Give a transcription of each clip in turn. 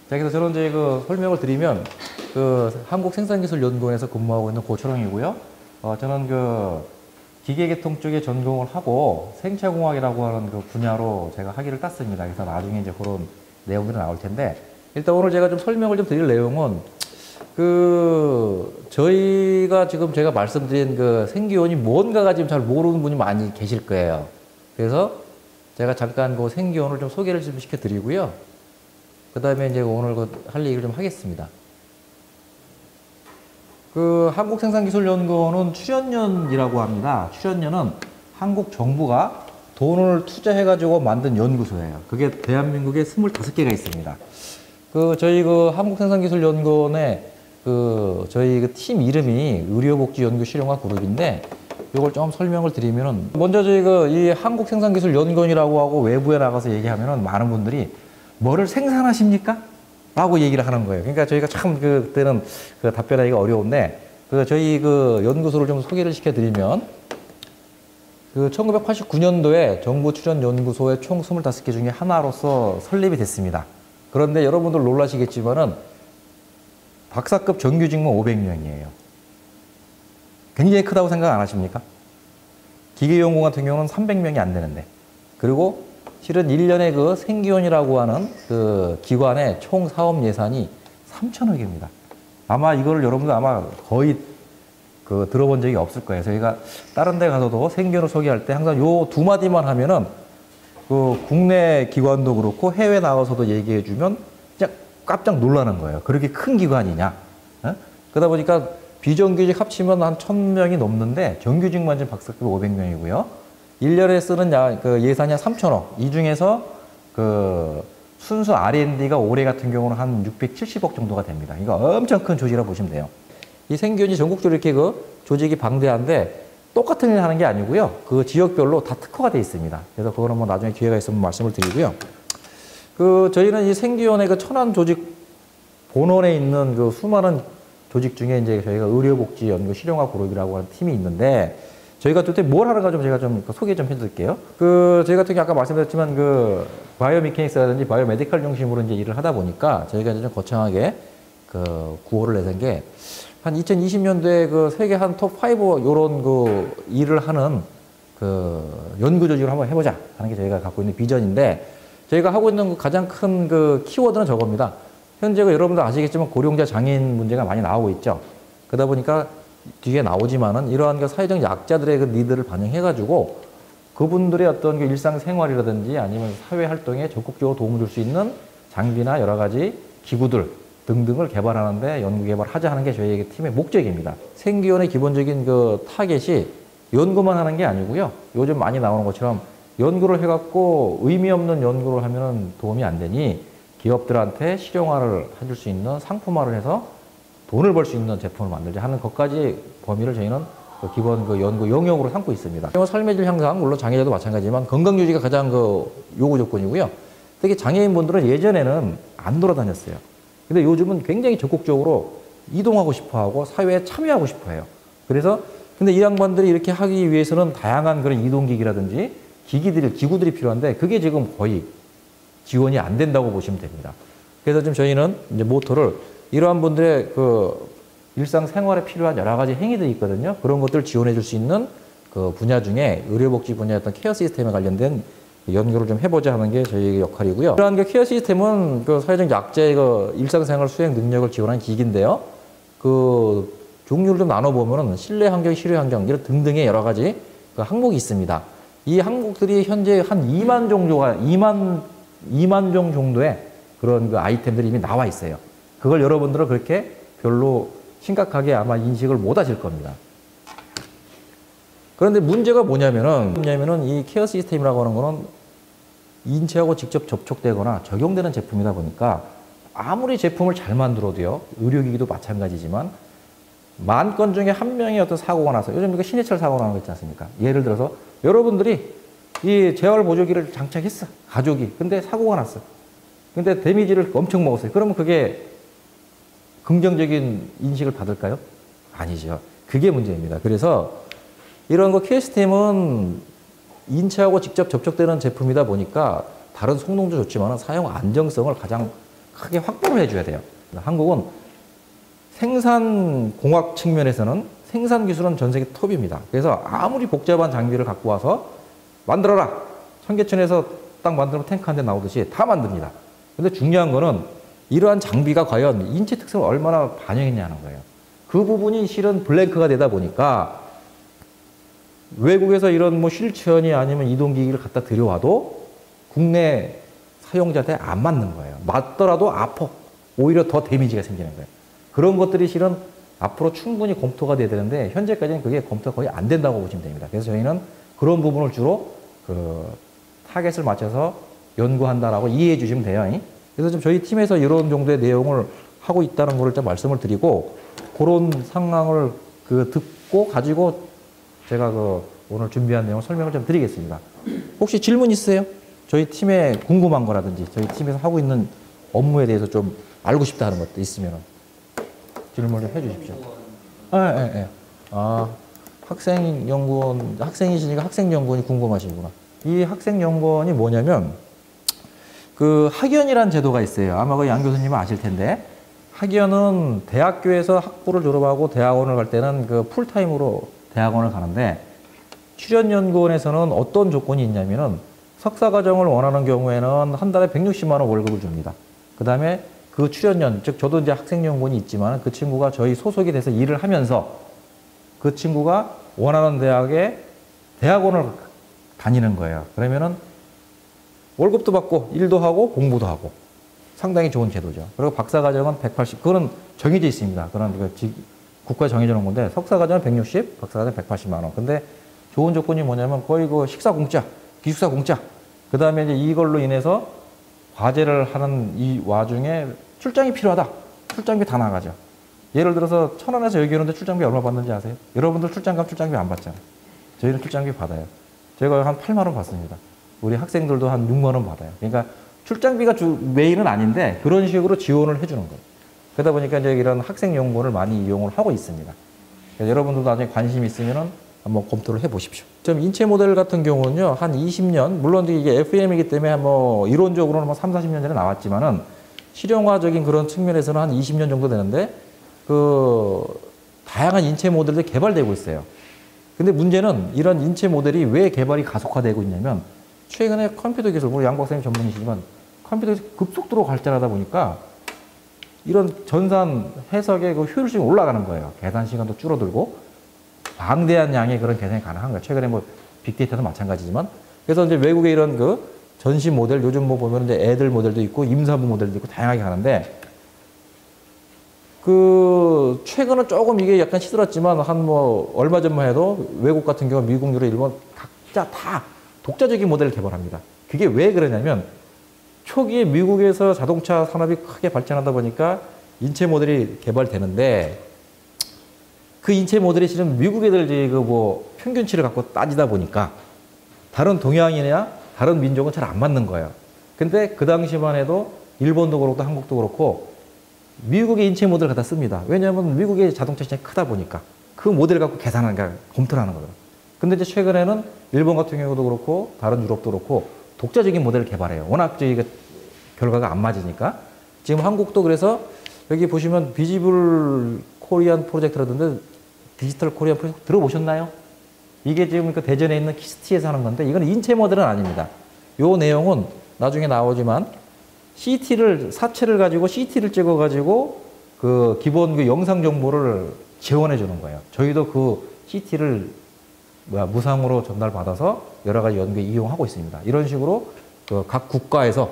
자, 그래서 저는 이제 그 설명을 드리면 그 한국생산기술연구원에서 근무하고 있는 고철웅이고요. 저는 그 기계계통 쪽에 전공을 하고 생체공학이라고 하는 그 분야로 제가 학위를 땄습니다. 그래서 나중에 이제 그런 내용들이 나올 텐데, 일단 오늘 제가 좀 설명을 좀 드릴 내용은 그 저희가 지금 제가 말씀드린 그 생기온이 뭔가가 지금 잘 모르는 분이 많이 계실 거예요. 그래서 제가 잠깐 그 생기온을 좀 소개를 좀 시켜드리고요. 그 다음에 이제 오늘 그 할 얘기를 좀 하겠습니다. 그 한국생산기술연구원은 출연연이라고 합니다. 출연연은 한국 정부가 돈을 투자해가지고 만든 연구소예요. 그게 대한민국에 25개가 있습니다. 그 저희 그 한국생산기술연구원의 그 저희 그 팀 이름이 의료복지연구실용화 그룹인데, 이걸 좀 설명을 드리면은, 먼저 저희 그 이 한국생산기술연구원이라고 하고 외부에 나가서 얘기하면은 많은 분들이 뭐를 생산하십니까? 라고 얘기를 하는 거예요. 그러니까 저희가 참 그때는 그 답변하기가 어려운데, 그 저희 그 연구소를 좀 소개를 시켜드리면, 그 1989년도에 정부 출연 연구소의 총 25개 중에 하나로서 설립이 됐습니다. 그런데 여러분들 놀라시겠지만은 박사급 정규 직무 500명이에요. 굉장히 크다고 생각 안 하십니까? 기계연구원 같은 경우는 300명이 안 되는데, 그리고 실은 1년에 그 생기원이라고 하는 그 기관의 총 사업 예산이 3천억입니다. 아마 이거를 여러분들 아마 거의 그 들어본 적이 없을 거예요. 저희가 다른 데 가서도 생기원을 소개할 때 항상 요 두 마디만 하면은 그 국내 기관도 그렇고 해외 나가서도 얘기해 주면 그냥 깜짝 놀라는 거예요. 그렇게 큰 기관이냐. 어? 그러다 보니까 비정규직 합치면 한 1000명이 넘는데 정규직만 지금 박사급 500명이고요. 1년에 쓰는 그 예산이 한 3천억. 이 중에서 그 순수 R&D가 올해 같은 경우는 한 670억 정도가 됩니다. 이거 엄청 큰 조직이라고 보시면 돼요. 이 생기원이 전국적으로 이렇게 그 조직이 방대한데 똑같은 일을 하는 게 아니고요. 그 지역별로 다 특화가 되어 있습니다. 그래서 그거는 뭐 나중에 기회가 있으면 말씀을 드리고요. 그 저희는 이 생기원의 그 천안 조직 본원에 있는 그 수많은 조직 중에 이제 저희가 의료복지연구 실용화 그룹이라고 하는 팀이 있는데, 저희가 도대체 뭘 하는가 좀 제가 좀 소개 좀 해드릴게요. 그 저희 같은 경우 아까 말씀드렸지만 그 바이오미케닉스라든지 바이오메디컬 중심으로 이제 일을 하다 보니까 저희가 이제 좀 거창하게 그 구호를 내는 게, 한 2020년도에 그 세계 한 톱5 요런 그 일을 하는 그 연구 조직을 한번 해보자 하는 게 저희가 갖고 있는 비전인데, 저희가 하고 있는 가장 큰 그 키워드는 저겁니다. 현재 그 여러분들 아시겠지만 고령자 장애인 문제가 많이 나오고 있죠. 그러다 보니까 뒤에 나오지만은 이러한 그 사회적 약자들의 그 니드를 반영해가지고 그분들의 어떤 그 일상생활이라든지 아니면 사회 활동에 적극적으로 도움을 줄 수 있는 장비나 여러 가지 기구들 등등을 개발하는데 연구 개발하자 하는 게 저희 팀의 목적입니다. 생기원의 기본적인 그 타겟이 연구만 하는 게 아니고요. 요즘 많이 나오는 것처럼 연구를 해갖고 의미 없는 연구를 하면은 도움이 안 되니 기업들한테 실용화를 해줄 수 있는 상품화를 해서 돈을 벌 수 있는 제품을 만들자 하는 것까지 범위를 저희는 그 기본 그 연구 영역으로 삼고 있습니다. 삶의 질 향상, 물론 장애자도 마찬가지지만 건강 유지가 가장 그 요구 조건이고요. 특히 장애인분들은 예전에는 안 돌아다녔어요. 근데 요즘은 굉장히 적극적으로 이동하고 싶어 하고 사회에 참여하고 싶어 해요. 그래서 근데 이 양반들이 이렇게 하기 위해서는 다양한 그런 이동기기라든지 기구들이 필요한데 그게 지금 거의 지원이 안 된다고 보시면 됩니다. 그래서 지금 저희는 이제 모토를 이러한 분들의 그 일상생활에 필요한 여러 가지 행위들이 있거든요. 그런 것들을 지원해 줄 수 있는 그 분야 중에 의료복지 분야의 어떤 케어 시스템에 관련된 연구를 좀 해보자 하는 게 저희의 역할이고요. 이러한 그 케어 시스템은 그 사회적 약자의 그 일상생활 수행 능력을 지원하는 기기인데요. 그 종류를 좀 나눠보면은 실내 환경, 실외 환경 이런 등등의 여러 가지 그 항목이 있습니다. 이 항목들이 현재 한 2만 종 정도의 그런 그 아이템들이 이미 나와 있어요. 그걸 여러분들은 그렇게 별로 심각하게 아마 인식을 못 하실 겁니다. 그런데 문제가 뭐냐면은 이 케어 시스템이라고 하는 거는 인체하고 직접 접촉되거나 적용되는 제품이다 보니까 아무리 제품을 잘 만들어도요, 의료기기도 마찬가지지만 10,000건 중에 1명의 어떤 사고가 나서, 요즘 이거 신해철 사고 나는 거 있지 않습니까? 예를 들어서 여러분들이 이 재활보조기를 장착했어, 가족이. 근데 사고가 났어. 근데 데미지를 엄청 먹었어요. 그러면 그게 긍정적인 인식을 받을까요? 아니죠. 그게 문제입니다. 그래서 이런 거 케어 시스템은 인체하고 직접 접촉되는 제품이다 보니까 다른 성능도 좋지만 사용 안정성을 가장 크게 확보를 해줘야 돼요. 한국은 생산공학 측면에서는 생산 기술은 전 세계 톱입니다. 그래서 아무리 복잡한 장비를 갖고 와서 만들어라. 청계천에서 딱 만들면 탱크 한 대 나오듯이 다 만듭니다. 근데 중요한 거는 이러한 장비가 과연 인체 특성을 얼마나 반영했냐는 거예요. 그 부분이 실은 블랭크가 되다 보니까 외국에서 이런 뭐 휠체어니 아니면 이동기기를 갖다 들여와도 국내 사용자한테 안 맞는 거예요. 맞더라도 아파. 오히려 더 데미지가 생기는 거예요. 그런 것들이 실은 앞으로 충분히 검토가 돼야 되는데 현재까지는 그게 검토가 거의 안 된다고 보시면 됩니다. 그래서 저희는 그런 부분을 주로 그 타겟을 맞춰서 연구한다라고 이해해 주시면 돼요. 그래서 좀 저희 팀에서 이런 정도의 내용을 하고 있다는 것을 좀 말씀을 드리고 그런 상황을 그 듣고 가지고 제가 그 오늘 준비한 내용 설명을 좀 드리겠습니다. 혹시 질문 있으세요? 저희 팀에 궁금한 거라든지 저희 팀에서 하고 있는 업무에 대해서 좀 알고 싶다 하는 것도 있으면 질문 좀 해주십시오. 학생연구원, 학생이시니까 학생연구원이 궁금하시구나. 이 학생연구원이 뭐냐면 그 학연이라는 제도가 있어요. 아마 그 양 교수님은 아실 텐데 학연은 대학교에서 학부를 졸업하고 대학원을 갈 때는 그 풀타임으로 대학원을 가는데 출연연구원에서는 어떤 조건이 있냐면은 석사과정을 원하는 경우에는 한 달에 160만 원 월급을 줍니다. 그 다음에 그 출연연, 즉 저도 이제 학생연구원이 있지만 그 친구가 저희 소속이 돼서 일을 하면서 그 친구가 원하는 대학에 대학원을 다니는 거예요. 그러면은 월급도 받고 일도 하고 공부도 하고 상당히 좋은 제도죠. 그리고 박사과정은 180, 그거는 정해져 있습니다. 그런 국가에 정해져 놓은 건데 석사과정은 160, 박사과정은 180만 원. 근데 좋은 조건이 뭐냐면 거의 그 식사 공짜, 기숙사 공짜. 그 다음에 이제 이걸로 인해서 과제를 하는 이 와중에 출장이 필요하다. 출장비 다 나가죠. 예를 들어서 1,000원에서 여기 오는데 출장비 얼마 받는지 아세요? 여러분들 출장 가면 출장비 안 받잖아요. 저희는 출장비 받아요. 제가 한 8만 원 받습니다. 우리 학생들도 한 6만 원 받아요. 그러니까 출장비가 메인은 아닌데 그런 식으로 지원을 해주는 거예요. 그러다 보니까 이제 이런 학생연구원을 많이 이용을 하고 있습니다. 여러분들도 나중에 관심 있으면은 한번 검토를 해보십시오. 좀 인체 모델 같은 경우는요, 한 20년, 물론 이게 FEM이기 때문에 뭐 이론적으로는 뭐 3, 40년 전에 나왔지만은 실용화적인 그런 측면에서는 한 20년 정도 되는데 그 다양한 인체 모델들이 개발되고 있어요. 근데 문제는 이런 인체 모델이 왜 개발이 가속화되고 있냐면 최근에 컴퓨터 기술, 우리 양 박사님 전문이시지만 컴퓨터 기술이 급속도로 발전하다 보니까 이런 전산 해석의 그 효율성이 올라가는 거예요. 계산 시간도 줄어들고 방대한 양의 그런 계산이 가능한 거예요. 최근에 뭐 빅데이터도 마찬가지지만. 그래서 이제 외국의 이런 그 전시 모델, 요즘 뭐 보면 이제 애들 모델도 있고 임산부 모델도 있고 다양하게 가는데 그 최근은 조금 이게 약간 시들었지만 한 뭐 얼마 전만 해도 외국 같은 경우 미국, 유럽, 일본 각자 다 독자적인 모델을 개발합니다. 그게 왜 그러냐면 초기에 미국에서 자동차 산업이 크게 발전하다 보니까 인체 모델이 개발되는데 그 인체 모델이 실은 미국 애들 그 뭐 평균치를 갖고 따지다 보니까 다른 동양인이나 다른 민족은 잘 안 맞는 거예요. 근데 그 당시만 해도 일본도 그렇고 한국도 그렇고 미국의 인체 모델을 갖다 씁니다. 왜냐하면 미국의 자동차 시장이 크다 보니까 그 모델을 갖고 계산하는 거, 검토를 하는 거예요. 근데 이제 최근에는 일본 같은 경우도 그렇고 다른 유럽도 그렇고 독자적인 모델을 개발해요. 워낙 저희가 결과가 안 맞으니까. 지금 한국도 그래서 여기 보시면 비지블 코리안 프로젝트라던데 디지털 코리안 프로젝트 들어보셨나요? 이게 지금 그 대전에 있는 키스티에서 하는 건데 이건 인체 모델은 아닙니다. 요 내용은 나중에 나오지만 CT를, 사체를 가지고 CT를 찍어가지고 그 기본 그 영상 정보를 지원해 주는 거예요. 저희도 그 CT를 무상으로 전달받아서 여러 가지 연구에 이용하고 있습니다. 이런 식으로 그 각 국가에서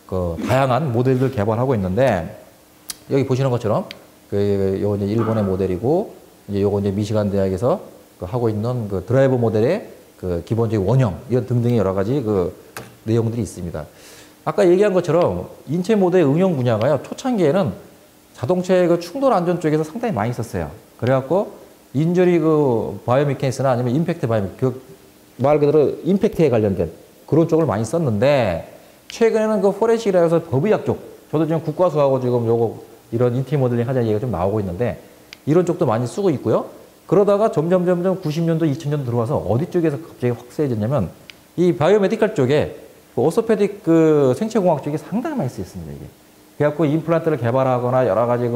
그 다양한 모델들 개발하고 있는데 여기 보시는 것처럼 그 요거 이제 일본의 모델이고 이제 요거 이제 미시간 대학에서 그 하고 있는 그 드라이버 모델의 그 기본적인 원형 이런 등등의 여러 가지 그 내용들이 있습니다. 아까 얘기한 것처럼 인체 모델의 응용 분야가요. 초창기에는 자동차의 그 충돌 안전 쪽에서 상당히 많이 있었어요. 그래갖고 인저리 그 바이오메케니스나 아니면 임팩트 바이오메케니스 그 말 그대로 임팩트에 관련된 그런 쪽을 많이 썼는데 최근에는 그 포렌식이라 해서 법의학 쪽 저도 지금 국과수하고 지금 요거 이런 인티 모델링 하자는 얘기가 좀 나오고 있는데 이런 쪽도 많이 쓰고 있고요. 그러다가 점점 90년도, 2000년도 들어와서 어디 쪽에서 갑자기 확 세져졌냐면 이 바이오메디컬 쪽에 그 오소페딕 그 생체공학 쪽에 상당히 많이 쓰였습니다. 이게 그래갖고 임플란트를 개발하거나 여러 가지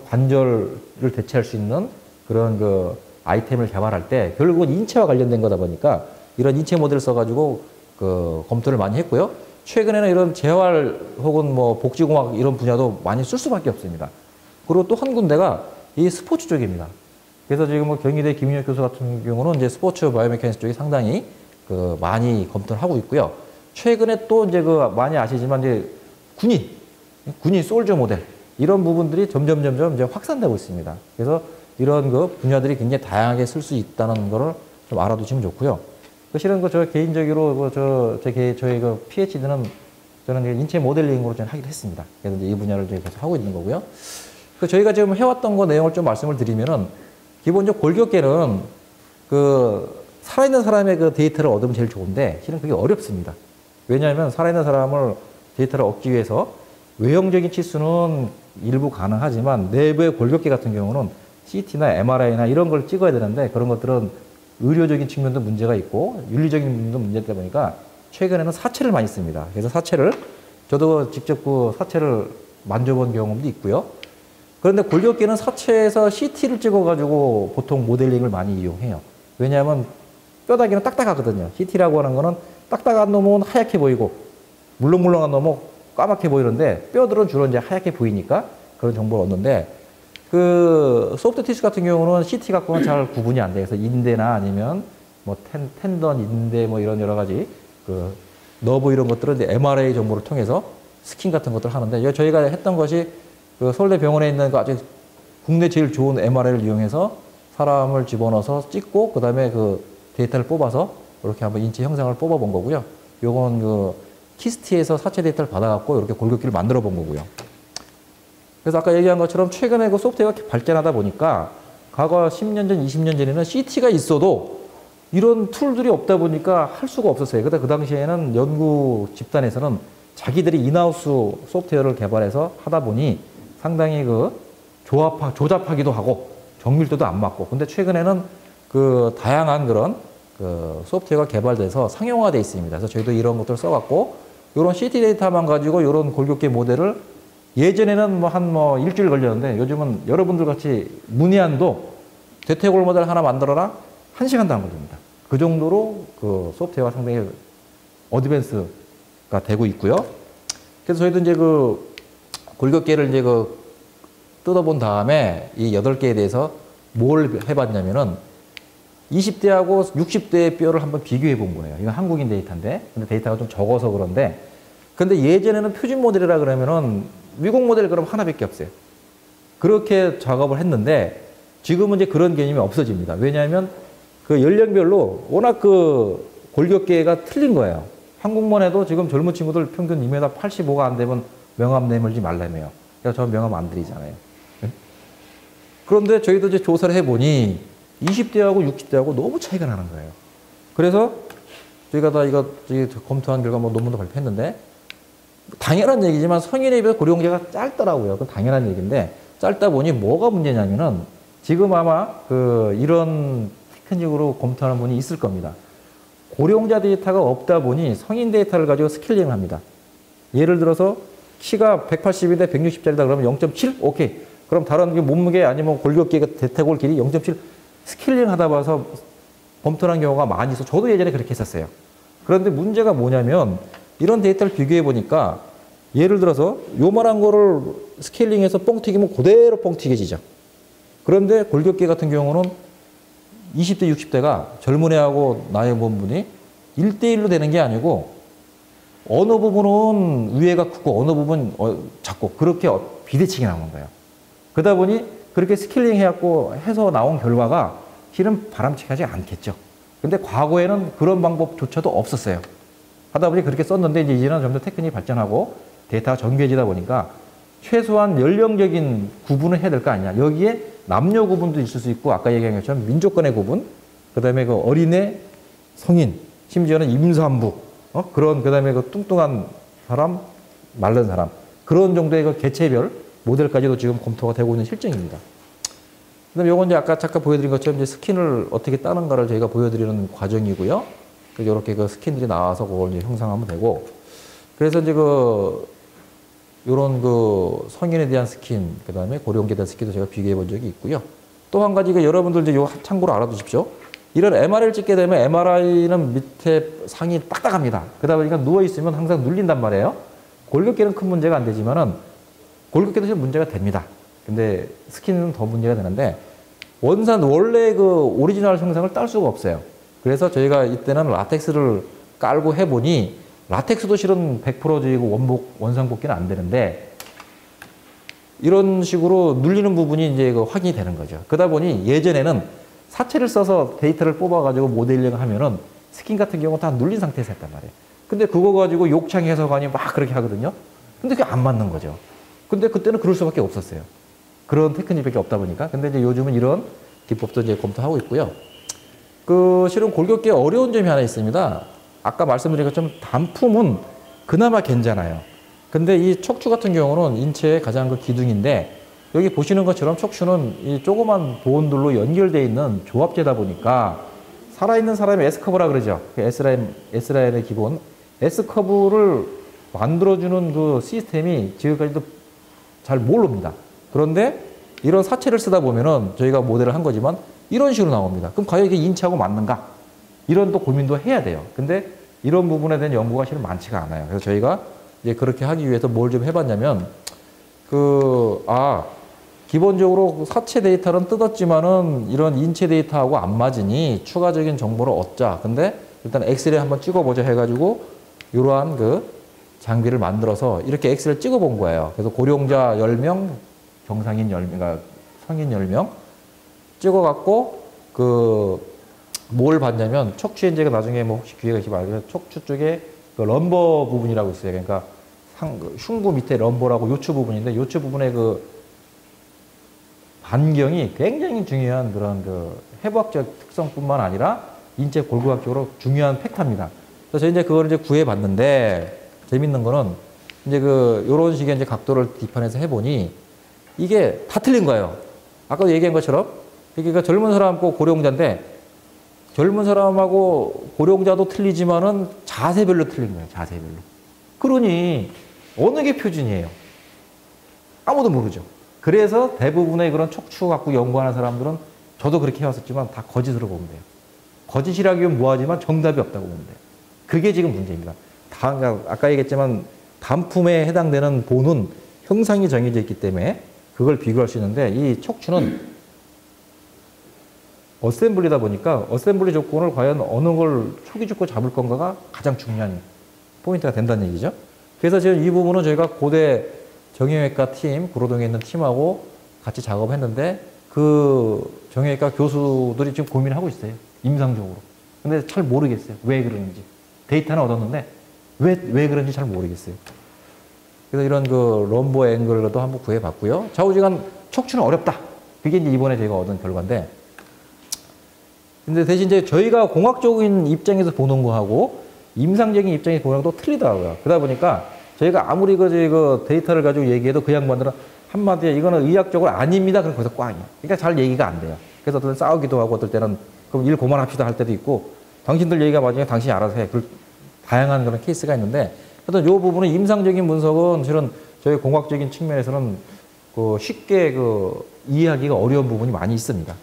관절을 대체할 수 있는 그런 아이템을 개발할 때 결국은 인체와 관련된 거다 보니까 이런 인체 모델을 써가지고 검토를 많이 했고요. 최근에는 이런 재활 혹은 뭐 복지공학 이런 분야도 많이 쓸 수밖에 없습니다. 그리고 또 한 군데가 이 스포츠 쪽입니다. 그래서 지금 뭐 경희대 김윤혁 교수 같은 경우는 이제 스포츠 바이오메카닉스 쪽이 상당히 많이 검토를 하고 있고요. 최근에 또 이제 많이 아시지만 이제 군인 솔저 모델 이런 부분들이 점점 이제 확산되고 있습니다. 그래서 이런 분야들이 굉장히 다양하게 쓸 수 있다는 거를 좀 알아두시면 좋고요. 실은 저 개인적으로 저희 PhD는 저는 인체 모델링으로 좀 하기도 했습니다. 그래서 이제 이 분야를 저희 계속 하고 있는 거고요. 저희가 지금 해왔던 거 내용을 좀 말씀을 드리면은 기본적으로 골격계는 살아있는 사람의 데이터를 얻으면 제일 좋은데 실은 그게 어렵습니다. 왜냐하면 살아있는 사람을 데이터를 얻기 위해서 외형적인 치수는 일부 가능하지만 내부의 골격계 같은 경우는 CT나 MRI나 이런 걸 찍어야 되는데 그런 것들은 의료적인 측면도 문제가 있고 윤리적인 부분도 문제다 보니까 최근에는 사체를 많이 씁니다. 그래서 저도 직접 사체를 만져본 경험도 있고요. 그런데 골격계는 사체에서 CT를 찍어가지고 보통 모델링을 많이 이용해요. 왜냐하면 뼈다귀는 딱딱하거든요. CT라고 하는 거는 딱딱한 놈은 하얗게 보이고 물렁물렁한 놈은 까맣게 보이는데 뼈들은 주로 이제 하얗게 보이니까 그런 정보를 얻는데 소프트 티슈 같은 경우는 CT 갖고는 잘 구분이 안 돼서 인대나 아니면 뭐 텐던, 인대 뭐 이런 여러 가지 너브 이런 것들은 이제 MRI 정보를 통해서 스킨 같은 것들을 하는데 저희가 했던 것이 서울대 병원에 있는 아주 국내 제일 좋은 MRI를 이용해서 사람을 집어넣어서 찍고 그다음에 데이터를 뽑아서 이렇게 한번 인체 형상을 뽑아본 거고요. 요건 키스티에서 사체 데이터를 받아갖고 이렇게 골격기를 만들어 본 거고요. 그래서 아까 얘기한 것처럼 최근에 소프트웨어가 발전하다 보니까 과거 10년 전, 20년 전에는 CT가 있어도 이런 툴들이 없다 보니까 할 수가 없었어요. 그 당시에는 연구 집단에서는 자기들이 인하우스 소프트웨어를 개발해서 하다 보니 상당히 조잡하기도 하고 정밀도도 안 맞고. 근데 최근에는 다양한 그런 소프트웨어가 개발돼서 상용화되어 있습니다. 그래서 저희도 이런 것들을 써갖고 이런 CT 데이터만 가지고 이런 골격계 모델을 예전에는 한 일주일 걸렸는데 요즘은 여러분들 같이 문의한도 대퇴골 모델 하나 만들어라 1시간도 안 걸립니다. 그 정도로 소프트웨어가 상당히 어드밴스가 되고 있고요. 그래서 저희도 이제 골격계를 이제 뜯어본 다음에 이 8개에 대해서 뭘 해봤냐면은 20대하고 60대의 뼈를 한번 비교해 본 거예요. 이건 한국인 데이터인데, 근데 데이터가 좀 적어서 그런데, 근데 예전에는 표준 모델이라 그러면은 미국 모델 그럼 하나밖에 없어요. 그렇게 작업을 했는데 지금은 이제 그런 개념이 없어집니다. 왜냐하면 연령별로 워낙 골격계가 틀린 거예요. 한국만 해도 지금 젊은 친구들 평균 2m 85가 안 되면 명함 내밀지 말라며요. 그래서 저 명함 안 드리잖아요. 그런데 저희도 이제 조사를 해보니 20대하고 60대하고 너무 차이가 나는 거예요. 그래서 저희가 다 이거 검토한 결과 논문도 발표했는데 당연한 얘기지만 성인에 비해서 고령자가 짧더라고요. 그건 당연한 얘기인데 짧다 보니 뭐가 문제냐면은 지금 아마 이런 테크닉으로 검토하는 분이 있을 겁니다. 고령자 데이터가 없다 보니 성인 데이터를 가지고 스케일링을 합니다. 예를 들어서 키가 180인데 160짜리다 그러면 0.7? 오케이. 그럼 다른 몸무게 아니면 골격계 대퇴골 길이 0.7 스케일링 하다 봐서 검토한 경우가 많이 있어. 저도 예전에 그렇게 했었어요. 그런데 문제가 뭐냐면 이런 데이터를 비교해 보니까 예를 들어서 요만한 거를 스케일링해서 뻥 튀기면 그대로 뻥 튀겨지죠. 그런데 골격계 같은 경우는 20대, 60대가 젊은 애하고 나이 먹은 분이 1대1로 되는 게 아니고 어느 부분은 위에가 크고 어느 부분은 작고 그렇게 비대칭이 나오는 거예요. 그러다 보니 그렇게 스케일링 해서 나온 결과가 실은 바람직하지 않겠죠. 근데 과거에는 그런 방법조차도 없었어요. 하다 보니 그렇게 썼는데 이제는 좀 더 테크닉이 발전하고 데이터가 정교해지다 보니까 최소한 연령적인 구분을 해야 될 거 아니냐. 여기에 남녀 구분도 있을 수 있고 아까 얘기한 것처럼 민족 간의 구분, 그다음에 어린애, 성인, 심지어는 임산부, 그다음에 뚱뚱한 사람, 마른 사람 그런 정도의 개체별 모델까지도 지금 검토가 되고 있는 실정입니다. 그다음에 요건 이제 아까 잠깐 보여드린 것처럼 이제 스킨을 어떻게 따는가를 저희가 보여드리는 과정이고요. 이렇게 스킨들이 나와서 그걸 이제 형상하면 되고. 그래서 이제 요런 그 성인에 대한 스킨, 그 다음에 고령자에 대한 스킨도 제가 비교해 본 적이 있고요. 또 한 가지, 여러분들 이제 요 참고로 알아두십시오. 이런 MRI를 찍게 되면 MRI는 밑에 상이 딱딱합니다. 그러다 보니까 누워있으면 항상 눌린단 말이에요. 골격계는 큰 문제가 안 되지만은 골격계도 좀 문제가 됩니다. 근데 스킨은 더 문제가 되는데 원래 그 오리지널 형상을 딸 수가 없어요. 그래서 저희가 이때는 라텍스를 깔고 해보니 라텍스도 실은 100%고 원상복귀는 안 되는데 이런 식으로 눌리는 부분이 이제 그 확인이 되는 거죠. 그러다 보니 예전에는 사체를 써서 데이터를 뽑아가지고 모델링 하면은 스킨 같은 경우는 다 눌린 상태에서 했단 말이에요. 근데 그거 가지고 욕창 해석관이 막 그렇게 하거든요. 근데 그게 안 맞는 거죠. 근데 그때는 그럴 수밖에 없었어요. 그런 테크닉밖에 없다 보니까. 근데 이제 요즘은 이런 기법도 이제 검토하고 있고요. 실은 골격계에 어려운 점이 하나 있습니다. 아까 말씀드린 것처럼 단품은 그나마 괜찮아요. 근데 이 척추 같은 경우는 인체의 가장 그 기둥인데 여기 보시는 것처럼 척추는 이 조그만 보온들로 연결되어 있는 조합제다 보니까 살아있는 사람의 S커브라 그러죠. S라인의 기본. S커브를 만들어주는 그 시스템이 지금까지도 잘 모릅니다. 그런데 이런 사체를 쓰다 보면은 저희가 모델을 한 거지만 이런 식으로 나옵니다. 그럼 과연 이게 인체하고 맞는가? 이런 또 고민도 해야 돼요. 근데 이런 부분에 대한 연구가 실은 많지가 않아요. 그래서 저희가 이제 그렇게 하기 위해서 뭘 좀 해봤냐면, 기본적으로 사체 데이터는 뜯었지만은 이런 인체 데이터하고 안 맞으니 추가적인 정보를 얻자. 근데 일단 엑스레이 한번 찍어보자 해가지고 이러한 그 장비를 만들어서 이렇게 엑스레이를 찍어본 거예요. 그래서 고령자 10명, 정상인 10명, 그러니까 성인 10명 찍어갖고 뭘 봤냐면 척추에 이제 나중에 뭐 혹시 기회가 있으면 알겠지만 척추 쪽에 그 럼버 부분이라고 있어요. 그러니까 흉부 밑에 럼버라고 요추 부분인데 요추 부분의 그 반경이 굉장히 중요한 그런 그 해부학적 특성뿐만 아니라 인체 골격학적으로 중요한 팩터입니다. 그래서 이제 그걸 이제 구해봤는데 재밌는 거는 이제 요런 식의 이제 각도를 뒷판에서 해보니 이게 다 틀린 거예요. 아까도 얘기한 것처럼 그러니까 젊은 사람하고 고령자인데 젊은 사람하고 고령자도 틀리지만은 자세별로 틀린 거예요. 자세별로. 그러니 어느 게 표준이에요? 아무도 모르죠. 그래서 대부분의 그런 척추 갖고 연구하는 사람들은 저도 그렇게 해왔었지만 다 거짓으로 보면 돼요. 거짓이라기엔 뭐하지만 정답이 없다고 보면 돼요. 그게 지금 문제입니다. 아까 얘기했지만 단품에 해당되는 본은 형상이 정해져 있기 때문에 그걸 비교할 수 있는데 이 척추는 어셈블리다 보니까 어셈블리 조건을 과연 어느 걸 초기 조건 잡을 건가가 가장 중요한 포인트가 된다는 얘기죠. 그래서 지금 이 부분은 저희가 고대 정형외과 팀, 구로동에 있는 팀하고 같이 작업했는데 그 정형외과 교수들이 지금 고민하고 있어요. 임상적으로. 근데 잘 모르겠어요. 왜 그러는지. 데이터는 얻었는데 왜 그런지 잘 모르겠어요. 그래서 이런 럼버 앵글도 한번 구해봤고요. 좌우지간 척추는 어렵다. 그게 이제 이번에 저희가 얻은 결과인데 근데 대신 이제 저희가 공학적인 입장에서 보는 거하고 임상적인 입장에서 보는 것도 틀리더라고요. 그러다 보니까 저희가 아무리 데이터를 가지고 얘기해도 그 양반들은 한마디에 이거는 의학적으로 아닙니다. 그럼 거기서 꽝이에요. 그러니까 잘 얘기가 안 돼요. 그래서 어떨 때는 싸우기도 하고 어떨 때는 그럼 일 그만합시다 할 때도 있고 당신들 얘기가 맞으면 당신이 알아서 해. 다양한 그런 케이스가 있는데 하여튼 이 부분은 임상적인 분석은 실은 저희 공학적인 측면에서는 쉽게 이해하기가 어려운 부분이 많이 있습니다.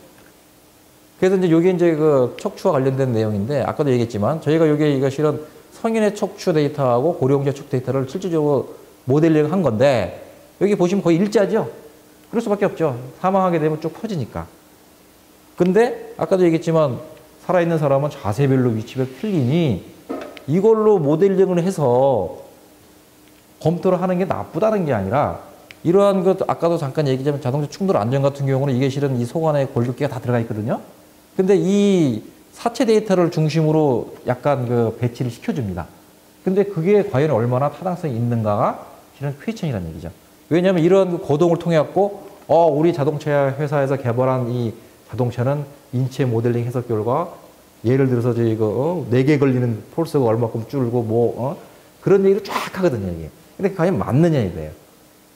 그래서 이제 이게 척추와 관련된 내용인데 아까도 얘기했지만 저희가 이거 실은 성인의 척추 데이터하고 고령자 척추 데이터를 실질적으로 모델링 한 건데 여기 보시면 거의 일자죠? 그럴 수밖에 없죠. 사망하게 되면 쭉 퍼지니까. 근데 아까도 얘기했지만 살아있는 사람은 자세별로 위치별 틀리니 이걸로 모델링을 해서 검토를 하는 게 나쁘다는 게 아니라 이러한 아까도 잠깐 얘기했지만 자동차 충돌 안전 같은 경우는 이게 실은 이 속 안에 골격계가 다 들어가 있거든요. 근데 이 사체 데이터를 중심으로 약간 배치를 시켜줍니다. 근데 그게 과연 얼마나 타당성이 있는가가 실은 퀘스천이라는 얘기죠. 왜냐하면 이런 거동을 통해 갖고 우리 자동차 회사에서 개발한 이 자동차는 인체 모델링 해석 결과 예를 들어서 저희 4개 걸리는 폴스가 얼마큼 줄고 그런 얘기를 쫙 하거든요, 이게. 근데 과연 맞느냐 이거예요.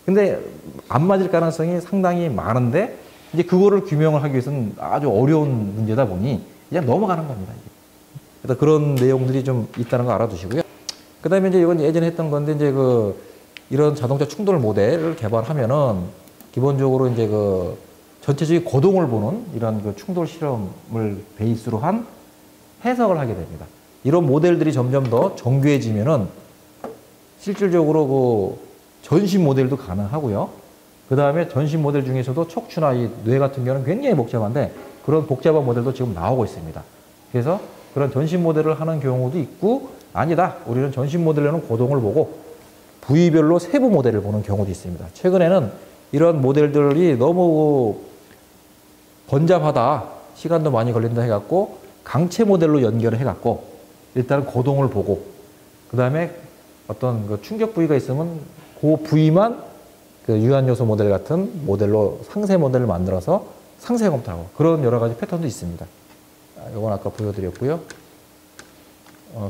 근데 안 맞을 가능성이 상당히 많은데 이제 그거를 규명을 하기 위해서는 아주 어려운 문제다 보니 그냥 넘어가는 겁니다. 이게. 그래서 그런 내용들이 좀 있다는 거 알아두시고요. 그 다음에 이제 이건 예전에 했던 건데 이제 이런 자동차 충돌 모델을 개발하면은 기본적으로 이제 그 전체적인 거동을 보는 이런 그 충돌 실험을 베이스로 한 해석을 하게 됩니다. 이런 모델들이 점점 더 정교해지면은 실질적으로 그 전신 모델도 가능하고요. 그 다음에 전신 모델 중에서도 척추나 이 뇌 같은 경우는 굉장히 복잡한데 그런 복잡한 모델도 지금 나오고 있습니다. 그래서 그런 전신 모델을 하는 경우도 있고 아니다. 우리는 전신 모델로는 고동을 보고 부위별로 세부 모델을 보는 경우도 있습니다. 최근에는 이런 모델들이 너무 번잡하다. 시간도 많이 걸린다 해갖고 강체 모델로 연결을 해갖고 일단은 고동을 보고 그 다음에 어떤 그 충격 부위가 있으면 그 부위만 그 유한 요소 모델 같은 모델로 상세 모델을 만들어서 상세 검토하고 그런 여러 가지 패턴도 있습니다. 이건 아까 보여드렸고요.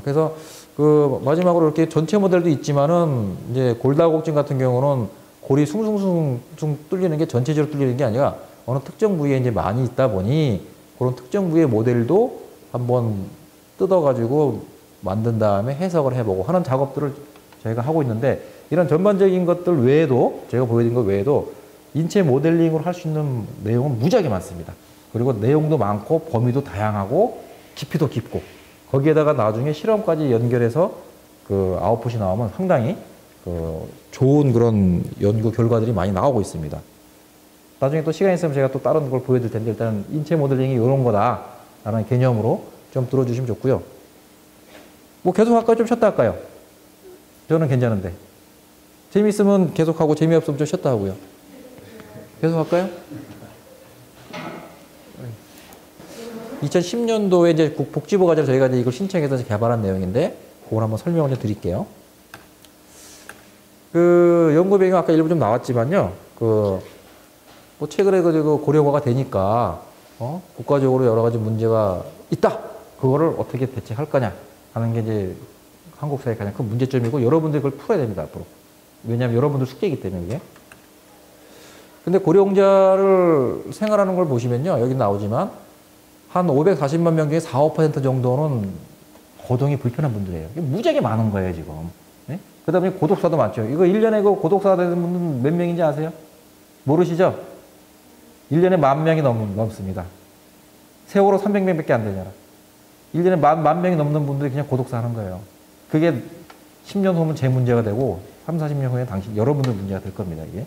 그래서 그 마지막으로 이렇게 전체 모델도 있지만은 이제 골다공증 같은 경우는 골이 숭숭숭 뚫리는 게 전체적으로 뚫리는 게 아니라 어느 특정 부위에 이제 많이 있다 보니 그런 특정 부위의 모델도 한번 뜯어가지고 만든 다음에 해석을 해보고 하는 작업들을 저희가 하고 있는데 이런 전반적인 것들 외에도 제가 보여드린 것 외에도 인체 모델링으로 할 수 있는 내용은 무지하게 많습니다. 그리고 내용도 많고 범위도 다양하고 깊이도 깊고 거기에다가 나중에 실험까지 연결해서 그 아웃풋이 나오면 상당히 그 좋은 그런 연구 결과들이 많이 나오고 있습니다. 나중에 또 시간 있으면 제가 또 다른 걸 보여드릴 텐데 일단 인체 모델링이 이런 거다라는 개념으로 좀 들어주시면 좋고요. 뭐 계속 할까요? 좀 쉬었다 할까요? 저는 괜찮은데. 재미있으면 계속하고 재미없으면 좀 쉬었다 하고요. 계속 할까요? 2010년도에 이제 복지부 과제로 저희가 이제 이걸 신청해서 개발한 내용인데 그걸 한번 설명을 좀 드릴게요. 그 연구 배경 아까 일부 좀 나왔지만요. 뭐 최근에 그 고령화가 되니까 국가적으로 여러 가지 문제가 있다. 그거를 어떻게 대책할 거냐 하는 게 이제 한국 사회의 가장 큰 문제점이고 여러분들이 그걸 풀어야 됩니다 앞으로. 왜냐하면 여러분들 숙제이기 때문에 이게. 근데 고령자를 생활하는 걸 보시면요. 여기 나오지만 한 540만 명 중에 4, 5% 정도는 거동이 불편한 분들이에요. 이게 무지하게 많은 거예요, 지금. 네? 그 다음에 고독사도 많죠. 이거 1년에 그 고독사 되는 분은 몇 명인지 아세요? 모르시죠? 1년에 10,000명이 넘습니다. 세월호 300명밖에 안 되잖아. 1년에 만 명이 넘는 분들이 그냥 고독사 하는 거예요. 그게 10년 후면 제 문제가 되고 3, 40년 후에 여러분들 문제가 될 겁니다, 이게.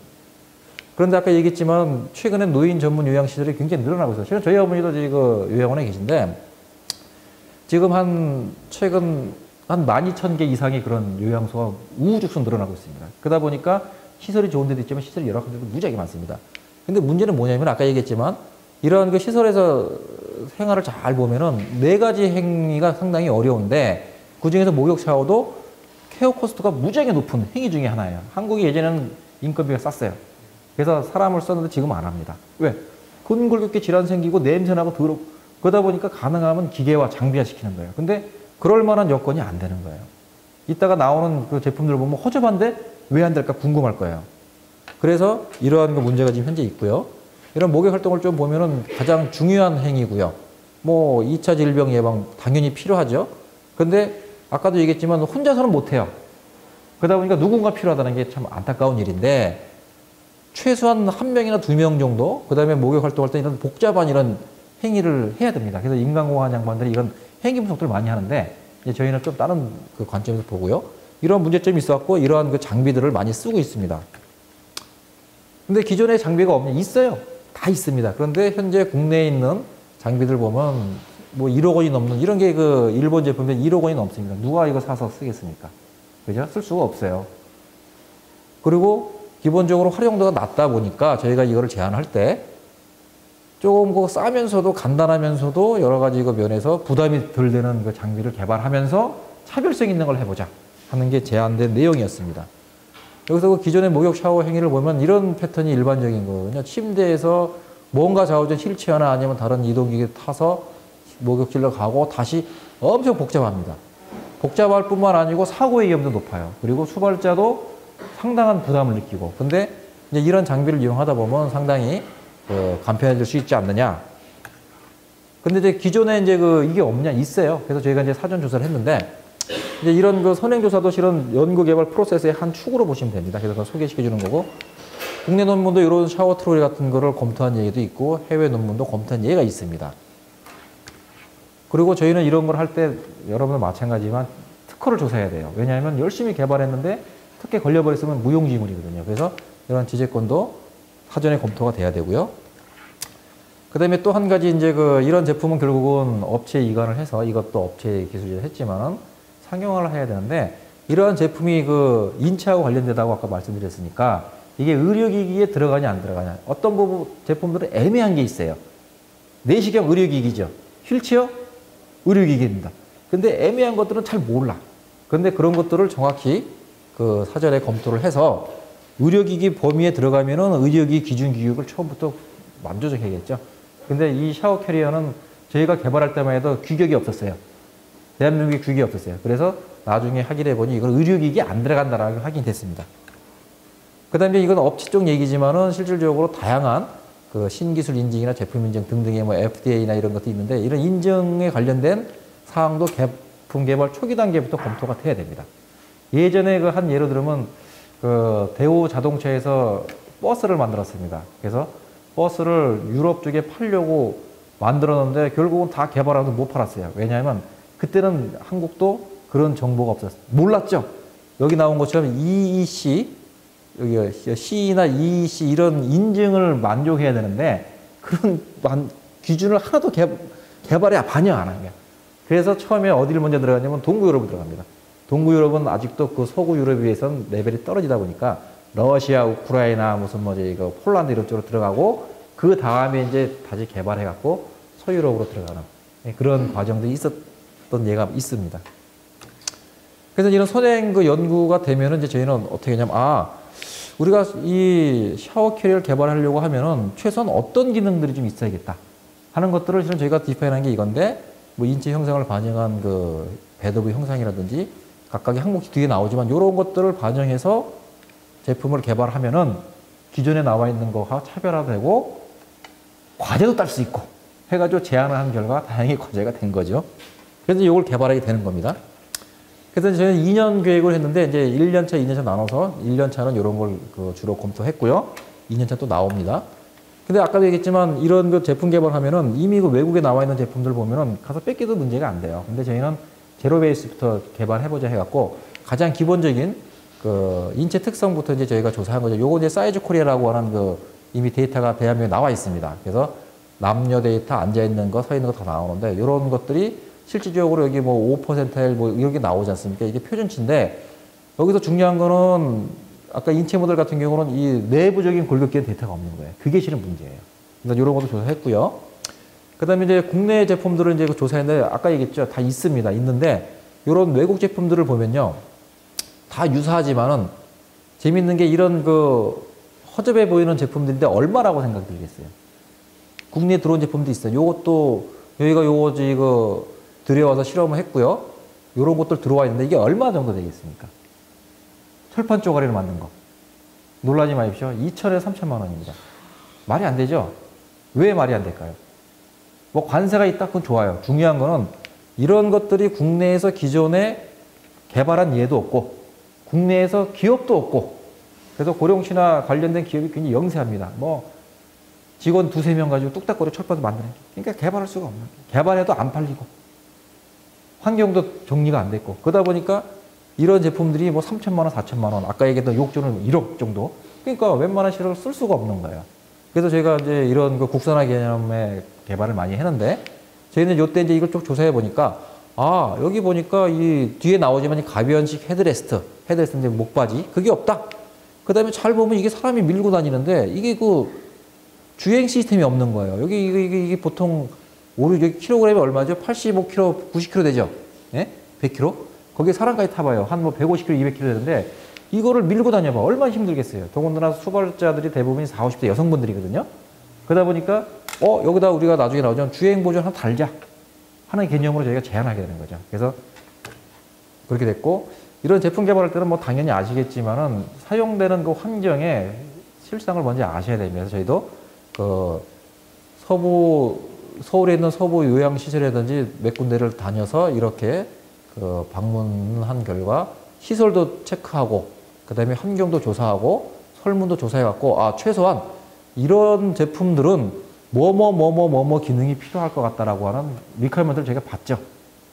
그런데 아까 얘기했지만 최근에 노인 전문 요양시설이 굉장히 늘어나고 있어요. 실은 저희 어머니도 지금 요양원에 계신데 지금 최근 한 12,000개 이상의 그런 요양소가 우후죽순 늘어나고 있습니다. 그러다 보니까 시설이 좋은 데도 있지만 시설이 열악한 데도 무지하게 많습니다. 근데 문제는 뭐냐면 아까 얘기했지만 이러한 그 시설에서 생활을 잘 보면은 4가지 행위가 상당히 어려운데 그 중에서 목욕 샤워도 케어 코스트가 무지하게 높은 행위 중에 하나예요. 한국이 예전에는 인건비가 쌌어요. 그래서 사람을 썼는데 지금 안 합니다. 왜? 근골격계 질환 생기고 냄새나고 더럽고 그러다 보니까 가능하면 기계화 장비화 시키는 거예요. 근데 그럴 만한 여건이 안 되는 거예요. 이따가 나오는 그 제품들 보면 허접한데 왜 안 될까 궁금할 거예요. 그래서 이러한 그 문제가 지금 현재 있고요. 이런 목욕 활동을 좀 보면은 가장 중요한 행위고요. 뭐 2차 질병 예방 당연히 필요하죠. 근데 아까도 얘기했지만 혼자서는 못 해요. 그러다 보니까 누군가 필요하다는 게 참 안타까운 일인데 최소한 1명이나 2명 정도 그 다음에 목욕 활동할 때 이런 복잡한 이런 행위를 해야 됩니다. 그래서 인간공학 양반들이 이런 행위 분석들을 많이 하는데 이제 저희는 좀 다른 그 관점에서 보고요. 이런 문제점이 있어갖고 이러한 그 장비들을 많이 쓰고 있습니다. 근데 기존에 장비가 없냐? 있어요. 다 있습니다. 그런데 현재 국내에 있는 장비들 보면 뭐 1억 원이 넘는 이런 게 그 일본 제품들 1억 원이 넘습니다. 누가 이거 사서 쓰겠습니까? 그죠? 쓸 수가 없어요. 그리고 기본적으로 활용도가 낮다 보니까 저희가 이거를 제안할 때 조금 그 싸면서도 간단하면서도 여러 가지 그 면에서 부담이 덜 되는 그 장비를 개발하면서 차별성 있는 걸 해보자 하는 게 제안된 내용이었습니다. 여기서 그 기존의 목욕 샤워 행위를 보면 이런 패턴이 일반적인 거거든요. 침대에서 뭔가 좌우전 휠체어나 아니면 다른 이동기계 타서 목욕실로 가고 다시 엄청 복잡합니다. 복잡할 뿐만 아니고 사고의 위험도 높아요. 그리고 수발자도 상당한 부담을 느끼고. 근데 이제 이런 장비를 이용하다 보면 상당히 간편해질 수 있지 않느냐. 근데 이제 기존에 이제 이게 없냐? 있어요. 그래서 저희가 이제 사전 조사를 했는데 이제 이런 그 선행조사도 실은 연구개발 프로세스의 한 축으로 보시면 됩니다. 그래서 그걸 소개시켜 주는 거고, 국내 논문도 이런 샤워 트롤 같은 거를 검토한 얘기도 있고, 해외 논문도 검토한 예가 있습니다. 그리고 저희는 이런 걸 할 때 여러분들 마찬가지지만 특허를 조사해야 돼요. 왜냐하면 열심히 개발했는데 특허에 걸려버렸으면 무용지물이거든요. 그래서 이런 지재권도 사전에 검토가 돼야 되고요. 그 다음에 또 한 가지 이제 이런 제품은 결국은 업체에 이관을 해서 이것도 업체 기술을 했지만은 상용화를 해야 되는데, 이러한 제품이 인체하고 관련되다고 아까 말씀드렸으니까 이게 의료기기에 들어가냐 안 들어가냐. 어떤 부분 제품들은 애매한 게 있어요. 내시경 의료기기죠. 휠체어 의료기기입니다. 근데 애매한 것들은 잘 몰라. 근데 그런 것들을 정확히 사전에 검토를 해서 의료기기 범위에 들어가면은 의료기기 기준 교육을 처음부터 만조적해야겠죠. 근데 이 샤워 캐리어는 저희가 개발할 때만 해도 규격이 없었어요. 대한민국에 규격이 없었어요. 그래서 나중에 확인해 보니 이건 의료기기에 안 들어간다라는 걸 확인됐습니다. 그 다음에 이건 업체 쪽 얘기지만은 실질적으로 다양한 신기술 인증이나 제품 인증 등등의 FDA나 이런 것도 있는데, 이런 인증에 관련된 사항도 제품 개발 초기 단계부터 검토가 돼야 됩니다. 예전에 한 예로 들으면 대우 자동차에서 버스를 만들었습니다. 그래서 버스를 유럽 쪽에 팔려고 만들었는데 결국은 다 개발하면서 못 팔았어요. 왜냐하면 그때는 한국도 그런 정보가 없었어요. 몰랐죠. 여기 나온 것처럼 EEC, 여기 C나 EEC 이런 인증을 만족해야 되는데 그런 기준을 하나도 개발에 반영 안 한 거예요. 그래서 처음에 어디를 먼저 들어가냐면 동구 유럽을 들어갑니다. 동구 유럽은 아직도 서구 유럽에 비해서는 레벨이 떨어지다 보니까 러시아, 우크라이나, 폴란드 이런 쪽으로 들어가고, 그 다음에 이제 다시 개발해갖고 서유럽으로 들어가는 그런 과정도 있었던 예가 있습니다. 그래서 이런 선행 연구가 되면은 이제 저희는 어떻게 하냐면, 우리가 이 샤워 캐리어를 개발하려고 하면은 최소한 어떤 기능들이 좀 있어야겠다 하는 것들을 실은 저희가 디파인한 게 이건데, 인체 형상을 반영한 배도부 형상이라든지 각각의 항목이 뒤에 나오지만 이런 것들을 반영해서 제품을 개발하면은 기존에 나와 있는 거와 차별화되고 과제도 딸 수 있고 해가지고 제안을 한 결과 다행히 과제가 된 거죠. 그래서 이걸 개발하게 되는 겁니다. 그래서 저희는 2년 계획을 했는데 이제 1년차, 2년차 나눠서 1년차는 이런 걸 주로 검토했고요. 2년차 또 나옵니다. 근데 아까도 얘기했지만 이런 제품 개발하면은 이미 외국에 나와 있는 제품들 보면은 가서 뺏기도 문제가 안 돼요. 근데 저희는 제로 베이스부터 개발해보자 해갖고 가장 기본적인 인체 특성부터 이제 저희가 조사한 거죠. 요거 이제 사이즈 코리아라고 하는 이미 데이터가 대한민국에 나와 있습니다. 그래서 남녀 데이터 앉아있는 거, 서 있는 거 다 나오는데, 요런 것들이 실질적으로 여기 5%일 이렇게 나오지 않습니까? 이게 표준치인데, 여기서 중요한 거는 아까 인체 모델 같은 경우는 이 내부적인 골격계 데이터가 없는 거예요. 그게 실은 문제예요. 그래서 요런 것도 조사했고요. 그 다음에 이제 국내 제품들을 이제 조사했는데, 아까 얘기했죠. 다 있습니다. 있는데, 요런 외국 제품들을 보면요. 다 유사하지만은 재밌는 게 이런 허접해 보이는 제품들인데 얼마라고 생각 들겠어요? 국내에 들어온 제품도 있어요. 요것도 여기가 요거 들여와서 실험을 했고요. 요런 것들 들어와 있는데 이게 얼마 정도 되겠습니까? 철판 쪼가리를 만든 거. 놀라지 마십시오. 2천에서 3천만 원입니다. 말이 안 되죠? 왜 말이 안 될까요? 관세가 있다? 그건 좋아요. 중요한 거는 이런 것들이 국내에서 기존에 개발한 예도 없고 국내에서 기업도 없고, 그래서 고령시나 관련된 기업이 굉장히 영세합니다. 직원 2~3명 가지고 뚝딱거려 철판을 만드는 게. 그러니까 개발할 수가 없는 거예요. 개발해도 안 팔리고 환경도 정리가 안 됐고, 그러다 보니까 이런 제품들이 3천만 원, 4천만 원, 아까 얘기했던 욕조는 1억 정도. 그러니까 웬만한 시설을 쓸 수가 없는 거예요. 그래서 저희가 이제 이런 국산화 개념의 개발을 많이 했는데, 저희는 요때 이제 이걸 좀 조사해 보니까, 여기 보니까 이 뒤에 나오지만 이 가변식 헤드레스트인데 목바지, 그게 없다. 그 다음에 잘 보면 이게 사람이 밀고 다니는데 이게 주행 시스템이 없는 거예요. 이게 보통 여기 킬로그램이 얼마죠? 85kg, 90kg 되죠? 예? 100kg? 거기에 사람까지 타봐요. 한 150kg, 200kg 되는데 이거를 밀고 다녀봐. 얼마나 힘들겠어요. 더군다나 수발자들이 대부분 40, 50대 여성분들이거든요. 그러다 보니까 여기다 우리가 나중에 나오면 주행 보조 하나 달자 하는 개념으로 저희가 제안하게 되는 거죠. 그래서 그렇게 됐고, 이런 제품 개발할 때는 당연히 아시겠지만은 사용되는 환경의 실상을 먼저 아셔야 되면서 저희도 서울에 있는 서부 요양시설이라든지 몇 군데를 다녀서 이렇게 그 방문한 결과 시설도 체크하고 그다음에 환경도 조사하고 설문도 조사해갖고 아 최소한 이런 제품들은 뭐뭐 기능이 필요할 것 같다라고 하는 리퀘어먼트를 저희가 봤죠.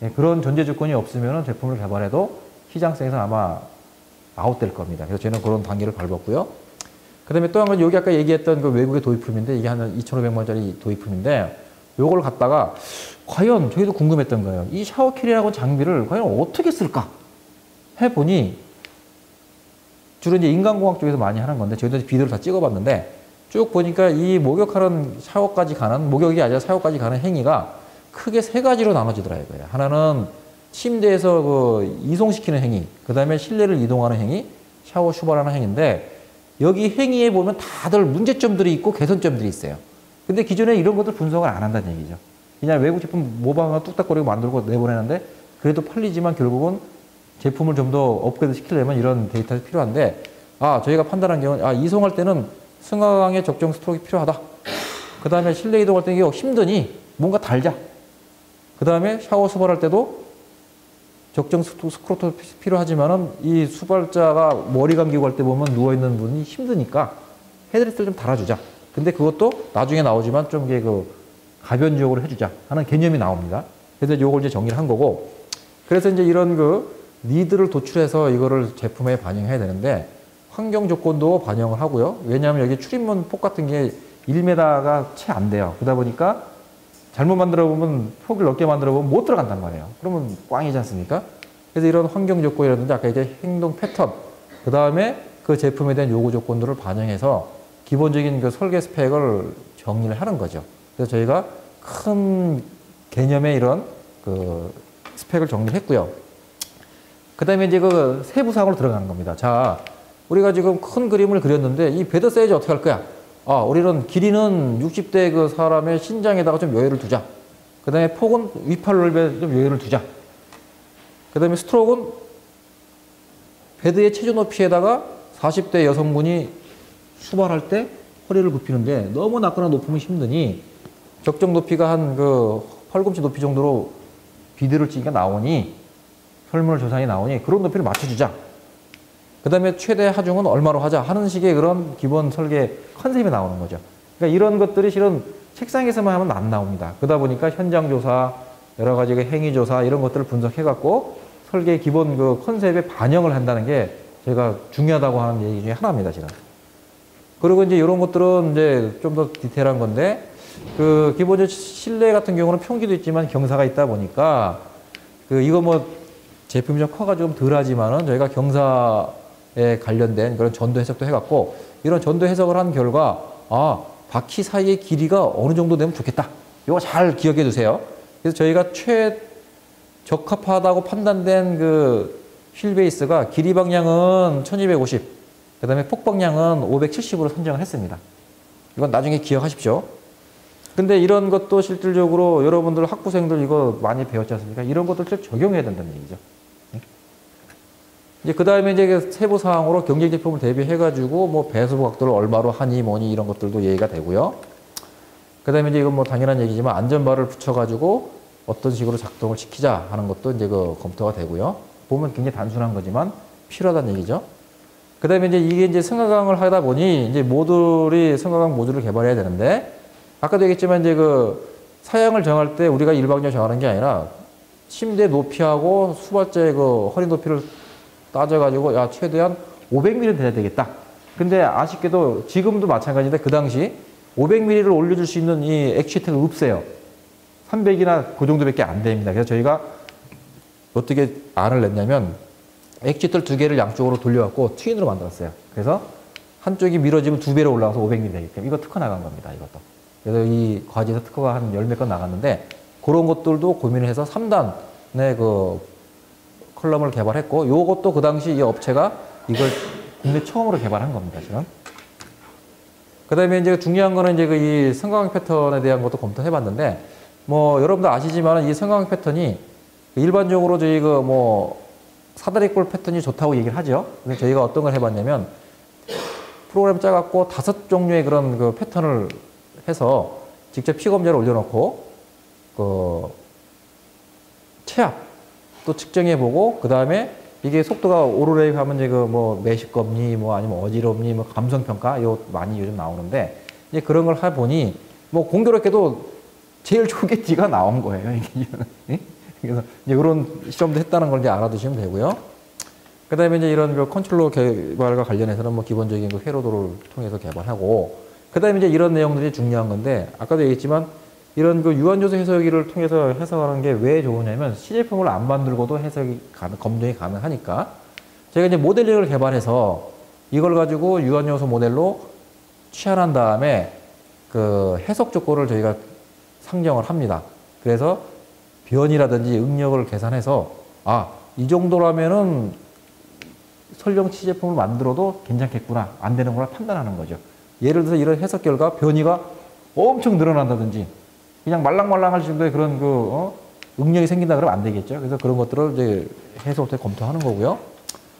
예, 그런 전제 조건이 없으면 제품을 개발해도 시장성에서 아마 아웃될 겁니다. 그래서 저희는 그런 단계를 밟았고요. 그 다음에 또 한 가지 여기 아까 얘기했던 그 외국의 도입품인데 이게 한 2,500만 원짜리 도입품인데 요걸 갖다가 과연 저희도 궁금했던 거예요. 이 샤워킬이라고 장비를 과연 어떻게 쓸까 해보니 주로 이제 인간공학 쪽에서 많이 하는 건데 저희도 비디오를 다 찍어봤는데 쭉 보니까 이 목욕하는 샤워까지 가는 목욕이 아니라 샤워까지 가는 행위가 크게 세 가지로 나눠지더라고요. 하나는 침대에서 그 이송시키는 행위, 그 다음에 실내를 이동하는 행위, 샤워 슈발하는 행위인데 여기 행위에 보면 다들 문제점들이 있고 개선점들이 있어요. 근데 기존에 이런 것들 분석을 안 한다는 얘기죠. 그냥 외국 제품 모방을 뚝딱거리고 만들고 내보내는데 그래도 팔리지만 결국은 제품을 좀 더 업그레이드 시키려면 이런 데이터가 필요한데 아 저희가 판단한 경우는 아 이송할 때는 승하강의 적정 스트로크가 필요하다. 그 다음에 실내 이동할 때는 이게 힘드니 뭔가 달자. 그 다음에 샤워 수발할 때도 적정 스크로트 필요하지만은 이 수발자가 머리 감기고 할 때 보면 누워있는 분이 힘드니까 헤드레스를 좀 달아주자. 근데 그것도 나중에 나오지만 좀 이게 그 가변적으로 해주자 하는 개념이 나옵니다. 그래서 요걸 이제 정리를 한 거고 그래서 이제 이런 그 니드를 도출해서 이거를 제품에 반영해야 되는데 환경 조건도 반영을 하고요. 왜냐하면 여기 출입문 폭 같은 게 1m가 채 안 돼요. 그러다 보니까 잘못 만들어 보면 폭을 넓게 만들어 보면 못 들어간단 말이에요. 그러면 꽝이지 않습니까? 그래서 이런 환경 조건이라든지 아까 이제 행동 패턴, 그 다음에 그 제품에 대한 요구 조건들을 반영해서 기본적인 그 설계 스펙을 정리를 하는 거죠. 그래서 저희가 큰 개념의 이런 그 스펙을 정리했고요. 그 다음에 이제 그 세부 사항으로 들어가는 겁니다. 자, 우리가 지금 큰 그림을 그렸는데 이 베드 사이즈 어떻게 할 거야? 아, 우리는 길이는 60대 그 사람의 신장에다가 좀 여유를 두자. 그 다음에 폭은 위팔 넓이에 좀 여유를 두자. 그 다음에 스트로크는 베드의 체중 높이에다가 40대 여성분이 수발할 때 허리를 굽히는데 너무 낮거나 높으면 힘드니 적정 높이가 한 그 팔꿈치 높이 정도로 비드를 찌기가 나오니 설문을 조사에 나오니 그런 높이를 맞춰주자. 그 다음에 최대 하중은 얼마로 하자 하는 식의 그런 기본 설계 컨셉이 나오는 거죠. 그러니까 이런 것들이 실은 책상에서만 하면 안 나옵니다. 그러다 보니까 현장 조사, 여러 가지 행위 조사 이런 것들을 분석해갖고 설계 기본 그 컨셉에 반영을 한다는 게 제가 중요하다고 하는 얘기 중에 하나입니다, 지금. 그리고 이제 이런 것들은 이제 좀 더 디테일한 건데 그 기본적으로 실내 같은 경우는 평기도 있지만 경사가 있다 보니까 그 이거 뭐 제품이 좀 커가지고 좀 덜하지만은 저희가 경사에 관련된 그런 전도 해석도 해갖고 이런 전도 해석을 한 결과 아 바퀴 사이의 길이가 어느 정도 되면 좋겠다. 이거 잘 기억해 두세요. 그래서 저희가 적합하다고 판단된 그 휠 베이스가 길이 방향은 1250, 그 다음에 폭 방향은 570으로 선정을 했습니다. 이건 나중에 기억하십시오. 근데 이런 것도 실질적으로 여러분들 학부생들 이거 많이 배웠지 않습니까? 이런 것들 좀 적용해야 된다는 얘기죠. 이제 그 다음에 이제 세부 사항으로 경쟁 제품을 대비해가지고 뭐 배수 각도를 얼마로 하니 뭐니 이런 것들도 얘기가 되고요. 그 다음에 이제 이건 뭐 당연한 얘기지만 안전바를 붙여가지고 어떤 식으로 작동을 시키자 하는 것도 이제 그 검토가 되고요. 보면 굉장히 단순한 거지만 필요하다는 얘기죠. 그 다음에 이제 이게 이제 승하강을 하다 보니 이제 모듈이 승하강 모듈을 개발해야 되는데 아까도 얘기했지만 이제 그 사양을 정할 때 우리가 일방적으로 정하는 게 아니라 침대 높이하고 수발자의 그 허리 높이를 따져가지고 야 최대한 500mm 돼야 되겠다. 근데 아쉽게도 지금도 마찬가지인데 그 당시 500mm를 올려줄 수 있는 이 액추에이터가 없어요. 300이나 그 정도밖에 안 됩니다. 그래서 저희가 어떻게 안을 냈냐면 액추에이터를 두 개를 양쪽으로 돌려갖고 트윈으로 만들었어요. 그래서 한쪽이 밀어지면 두 배로 올라가서 500mm 되게끔 이거 특허 나간 겁니다. 이것도. 그래서 이 과제에서 특허가 한 10몇 건 나갔는데 그런 것들도 고민을 해서 3단의 그 컬럼을 개발했고 요것도 그 당시 이 업체가 이걸 국내 처음으로 개발한 겁니다. 지금. 그 다음에 이제 중요한 거는 이제 그 이 승강 패턴에 대한 것도 검토해 봤는데 뭐 여러분들 아시지만 이 승강 패턴이 일반적으로 저희 그 뭐 사다리꼴 패턴이 좋다고 얘기를 하죠. 근데 저희가 어떤 걸 해봤냐면 프로그램 짜갖고 5종류의 그런 그 패턴을 해서 직접 피검자를 올려놓고 그 체압, 또 측정해보고, 그 다음에 이게 속도가 오르래 하면 이제 그 뭐 매식겁니, 뭐 아니면 어지럽니, 뭐 감성평가, 이거 많이 요즘 나오는데, 이제 그런 걸 해보니, 뭐 공교롭게도 제일 좋은 게 D가 나온 거예요. 이게. 그래서 이제 그런 실험도 했다는 걸 이제 알아두시면 되고요. 그 다음에 이제 이런 그 컨트롤러 개발과 관련해서는 뭐 기본적인 그 회로도를 통해서 개발하고, 그 다음에 이제 이런 내용들이 중요한 건데, 아까도 얘기했지만, 이런 그 유한요소 해석기를 통해서 해석하는 게 왜 좋으냐면, 시제품을 안 만들고도 검증이 가능하니까, 제가 이제 모델링을 개발해서 이걸 가지고 유한요소 모델로 취한한 다음에 그 해석 조건을 저희가 상정을 합니다. 그래서 변이라든지 응력을 계산해서, 이 정도라면은 설령 시제품을 만들어도 괜찮겠구나, 안 되는구나 판단하는 거죠. 예를 들어서 이런 해석 결과 변이가 엄청 늘어난다든지, 그냥 말랑말랑할 정도의 그런 응력이 생긴다 그러면 안 되겠죠. 그래서 그런 것들을 이제 해석을 때 검토하는 거고요.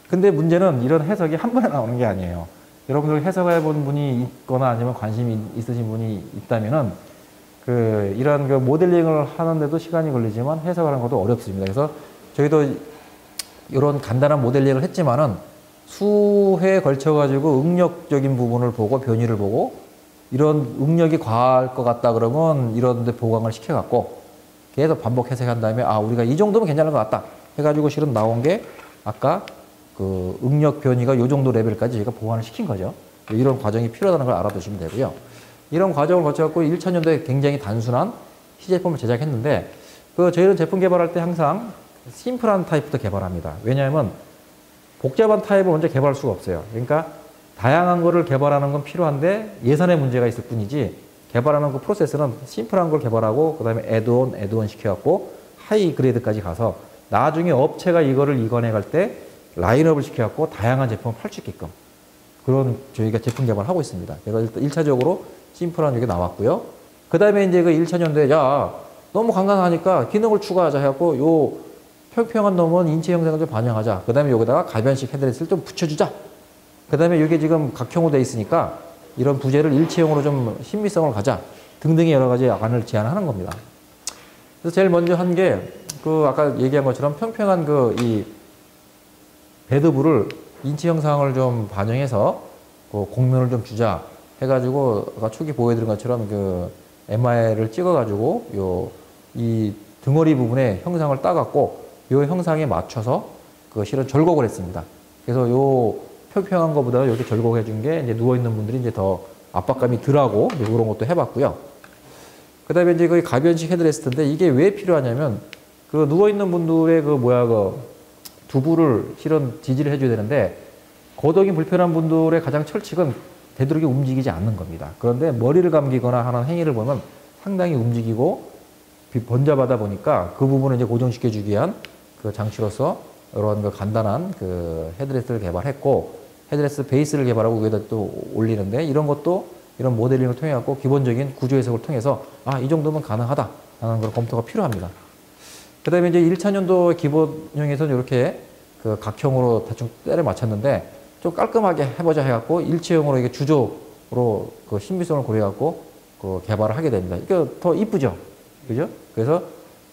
근데 문제는 이런 해석이 한 번에 나오는 게 아니에요. 여러분들 해석해 본 분이 있거나 아니면 관심이 있으신 분이 있다면은 이런 그 모델링을 하는데도 시간이 걸리지만 해석하는 것도 어렵습니다. 그래서 저희도 이런 간단한 모델링을 했지만은 수회에 걸쳐 가지고 응력적인 부분을 보고 변이를 보고 이런 응력이 과할 것 같다 그러면 이런 데 보강을 시켜 갖고 계속 반복 해석한 다음에 우리가 이 정도면 괜찮은 것 같다 해 가지고 실은 나온 게 아까 그 응력 변이가 이 정도 레벨까지 저희가 보완을 시킨 거죠. 이런 과정이 필요하다는 걸 알아두시면 되고요. 이런 과정을 거쳐 갖고 1차년도에 굉장히 단순한 시제품을 제작했는데, 저희는 제품 개발할 때 항상 심플한 타입부터 개발합니다. 왜냐하면 복잡한 타입을 먼저 개발할 수가 없어요. 그러니까 다양한 거를 개발하는 건 필요한데 예산에 문제가 있을 뿐이지, 개발하는 그 프로세스는 심플한 걸 개발하고 그 다음에 애드온 시켜갖고 하이 그레이드까지 가서 나중에 업체가 이거를 이관해 갈 때 라인업을 시켜갖고 다양한 제품을 팔 수 있게끔 그런 저희가 제품 개발을 하고 있습니다. 그래서 일단 1차적으로 심플한 게 나왔고요. 그 다음에 이제 그 1차년도에 너무 간단하니까 기능을 추가하자 해갖고 요 평평한 놈은 인체 형상을 좀 반영하자. 그 다음에 여기다가 가변식 헤드레스를 좀 붙여주자. 그 다음에 이게 지금 각형으로 되어 있으니까 이런 부재를 일체형으로 좀 신비성을 가자. 등등의 여러 가지 안을 제안하는 겁니다. 그래서 제일 먼저 한 게 아까 얘기한 것처럼 평평한 이 배드부를 인체 형상을 좀 반영해서 곡면을 좀 주자 해가지고 아까 초기 보여드린 것처럼 MR을 찍어가지고 이 등허리 부분에 형상을 따갖고 이 형상에 맞춰서 실은 절곡을 했습니다. 그래서 평평한 것보다 이렇게 절곡해 준 게 이제 누워있는 분들이 이제 더 압박감이 덜하고 그런 것도 해봤고요. 그 다음에 이제 가변식 헤드레스트인데 이게 왜 필요하냐면 누워있는 분들의 두부를 실은 지지를 해줘야 되는데 거동이 불편한 분들의 가장 철칙은 되도록이 움직이지 않는 겁니다. 그런데 머리를 감기거나 하는 행위를 보면 상당히 움직이고 번잡하다 보니까 그 부분을 이제 고정시켜주기 위한 장치로서 이런 간단한 헤드레스트를 개발했고, 헤드레스트 베이스를 개발하고 위에다 또 올리는데 이런 것도 이런 모델링을 통해 갖고 기본적인 구조 해석을 통해서 이 정도면 가능하다 하는 그런 검토가 필요합니다. 그 다음에 이제 1차년도 기본형에서는 이렇게 각형으로 대충 때를 맞췄는데 좀 깔끔하게 해보자 해갖고 일체형으로 이게 주조로 신비성을 고려해갖고 개발을 하게 됩니다. 이게 더 이쁘죠? 그죠? 그래서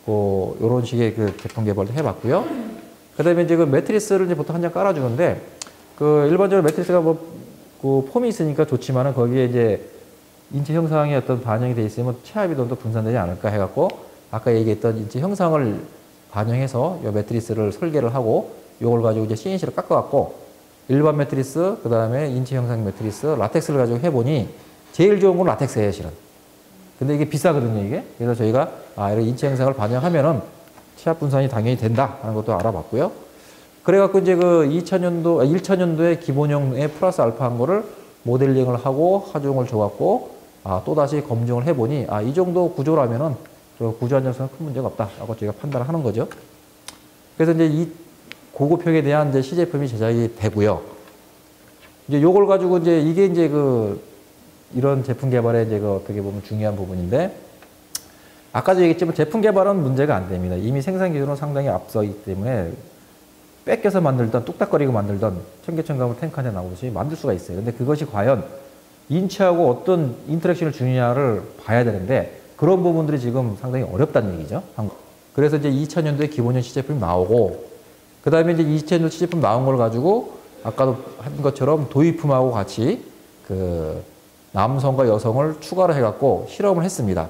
이런 식의 제품 개발도 해봤고요. 그 다음에 이제 매트리스를 이제 보통 한 장 깔아주는데 일반적으로 매트리스가 폼이 있으니까 좋지만은 거기에 이제 인체 형상의 어떤 반영이 돼 있으면 체압 이동도 분산되지 않을까 해갖고 아까 얘기했던 인체 형상을 반영해서 이 매트리스를 설계를 하고 이걸 가지고 이제 CNC를 깎아갖고 일반 매트리스, 그 다음에 인체 형상 매트리스, 라텍스를 가지고 해보니 제일 좋은 건 라텍스예요, 실은. 근데 이게 비싸거든요, 이게. 그래서 저희가 이런 인체 형상을 반영하면은 체압 분산이 당연히 된다 하는 것도 알아봤고요. 그래갖고 이제 1차년도에 기본형에 플러스 알파 한 거를 모델링을 하고 하중을 줘갖고 또다시 검증을 해보니 이 정도 구조라면은 구조 안정성은 큰 문제가 없다 라고 저희가 판단을 하는 거죠. 그래서 이제 이 고급형에 대한 이제 시제품이 제작이 되고요. 이제 요걸 가지고 이게 이제 이런 제품 개발에 이제 어떻게 보면 중요한 부분인데, 아까도 얘기했지만 제품 개발은 문제가 안 됩니다. 이미 생산 기술은 상당히 앞서기 때문에 뺏겨서 만들던 뚝딱거리고 만들던 청계천가물 탱크 한 대 나오듯이 만들 수가 있어요. 근데 그것이 과연 인체하고 어떤 인터랙션을 주느냐를 봐야 되는데 그런 부분들이 지금 상당히 어렵다는 얘기죠. 그 그래서 이제 2000년도에 기본형 시제품이 나오고, 그 다음에 이제 2000년도 시제품 나온 걸 가지고 아까도 한 것처럼 도입품하고 같이 그 남성과 여성을 추가로 해갖고 실험을 했습니다.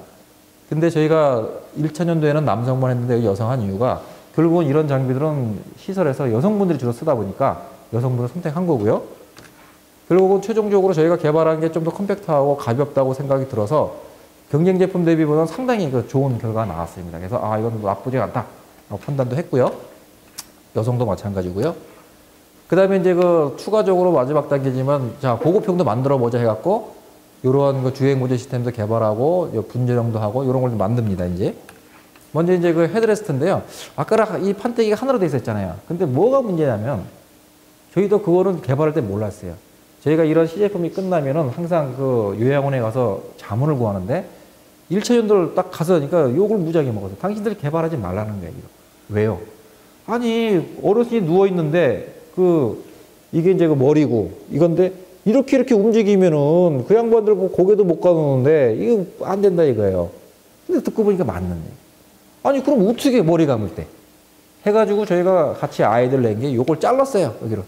근데 저희가 2000년도에는 남성만 했는데 여성 한 이유가 결국은 이런 장비들은 시설에서 여성분들이 주로 쓰다 보니까 여성분을 선택한 거고요. 결국은 최종적으로 저희가 개발한 게 좀 더 컴팩트하고 가볍다고 생각이 들어서 경쟁 제품 대비보다는 상당히 그 좋은 결과가 나왔습니다. 그래서 아, 이건 나쁘지 않다 판단도 했고요. 여성도 마찬가지고요. 그 다음에 이제 그 추가적으로 마지막 단계지만 자, 보급형도 만들어 보자 해갖고 이러한 그 주행 보조 시스템도 개발하고 분전형도 하고 이런 걸 만듭니다. 이제 먼저 이제 그 헤드레스트인데요. 아까랑 이 판때기가 하나로 돼 있었잖아요. 근데 뭐가 문제냐면 저희도 그거는 개발할 때 몰랐어요. 저희가 이런 시제품이 끝나면은 항상 그 요양원에 가서 자문을 구하는데 1차전도를 딱 가서니까 욕을 무지하게 먹어서 당신들 개발하지 말라는 거예요. 왜요? 아니 어르신이 누워 있는데 그 이게 이제 그 머리고 이건데 이렇게 움직이면은 그 양반들 고개도 못 가누는데 이거 안 된다 이거예요. 근데 듣고 보니까 맞는데. 아니 그럼 어떻게 머리 감을 때? 해가지고 저희가 같이 아이들 낸 게 요걸 잘랐어요. 여기를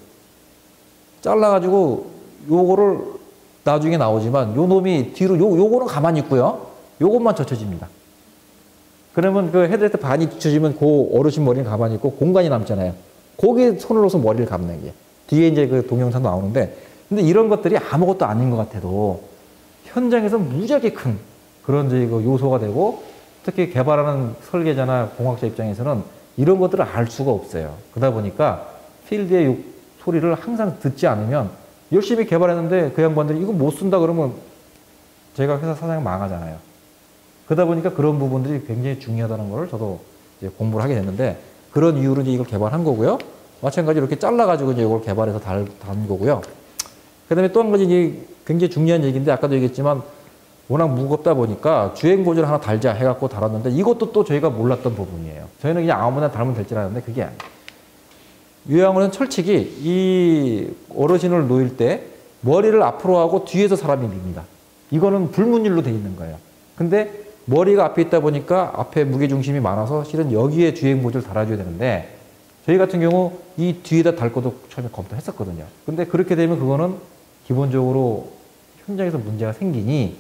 잘라가지고 요거를 나중에 나오지만 요 놈이 뒤로 요거는 가만히 있고요. 요것만 젖혀집니다. 그러면 그 헤드레스트 반이 뒤쳐지면 그 어르신 머리는 가만히 있고 공간이 남잖아요. 거기에 손을 넣어서 머리를 감는 게 뒤에 이제 그 동영상 나오는데 근데 이런 것들이 아무것도 아닌 것 같아도 현장에서 무지하게 큰 그런 이제 그 요소가 되고 특히 개발하는 설계자나 공학자 입장에서는 이런 것들을 알 수가 없어요. 그러다 보니까 필드의 소리를 항상 듣지 않으면 열심히 개발했는데 그 양반들이 이거 못 쓴다 그러면 제가 회사 사장이 망하잖아요. 그러다 보니까 그런 부분들이 굉장히 중요하다는 걸 저도 이제 공부를 하게 됐는데 그런 이유로 이제 이걸 개발한 거고요. 마찬가지로 이렇게 잘라가지고 이제 이걸 개발해서 단 거고요. 그 다음에 또 한 가지 이제 굉장히 중요한 얘기인데 아까도 얘기했지만 워낙 무겁다 보니까 주행 보조를 하나 달자 해갖고 달았는데 이것도 또 저희가 몰랐던 부분이에요. 저희는 그냥 아무나 달면 될 줄 알았는데 그게 아니에요. 요양원은 철칙이 이 어르신을 놓일 때 머리를 앞으로 하고 뒤에서 사람이 밉니다. 이거는 불문율로 돼 있는 거예요. 근데 머리가 앞에 있다 보니까 앞에 무게중심이 많아서 실은 여기에 주행 보조를 달아줘야 되는데 저희 같은 경우 이 뒤에다 달 것도 처음에 검토했었거든요. 근데 그렇게 되면 그거는 기본적으로 현장에서 문제가 생기니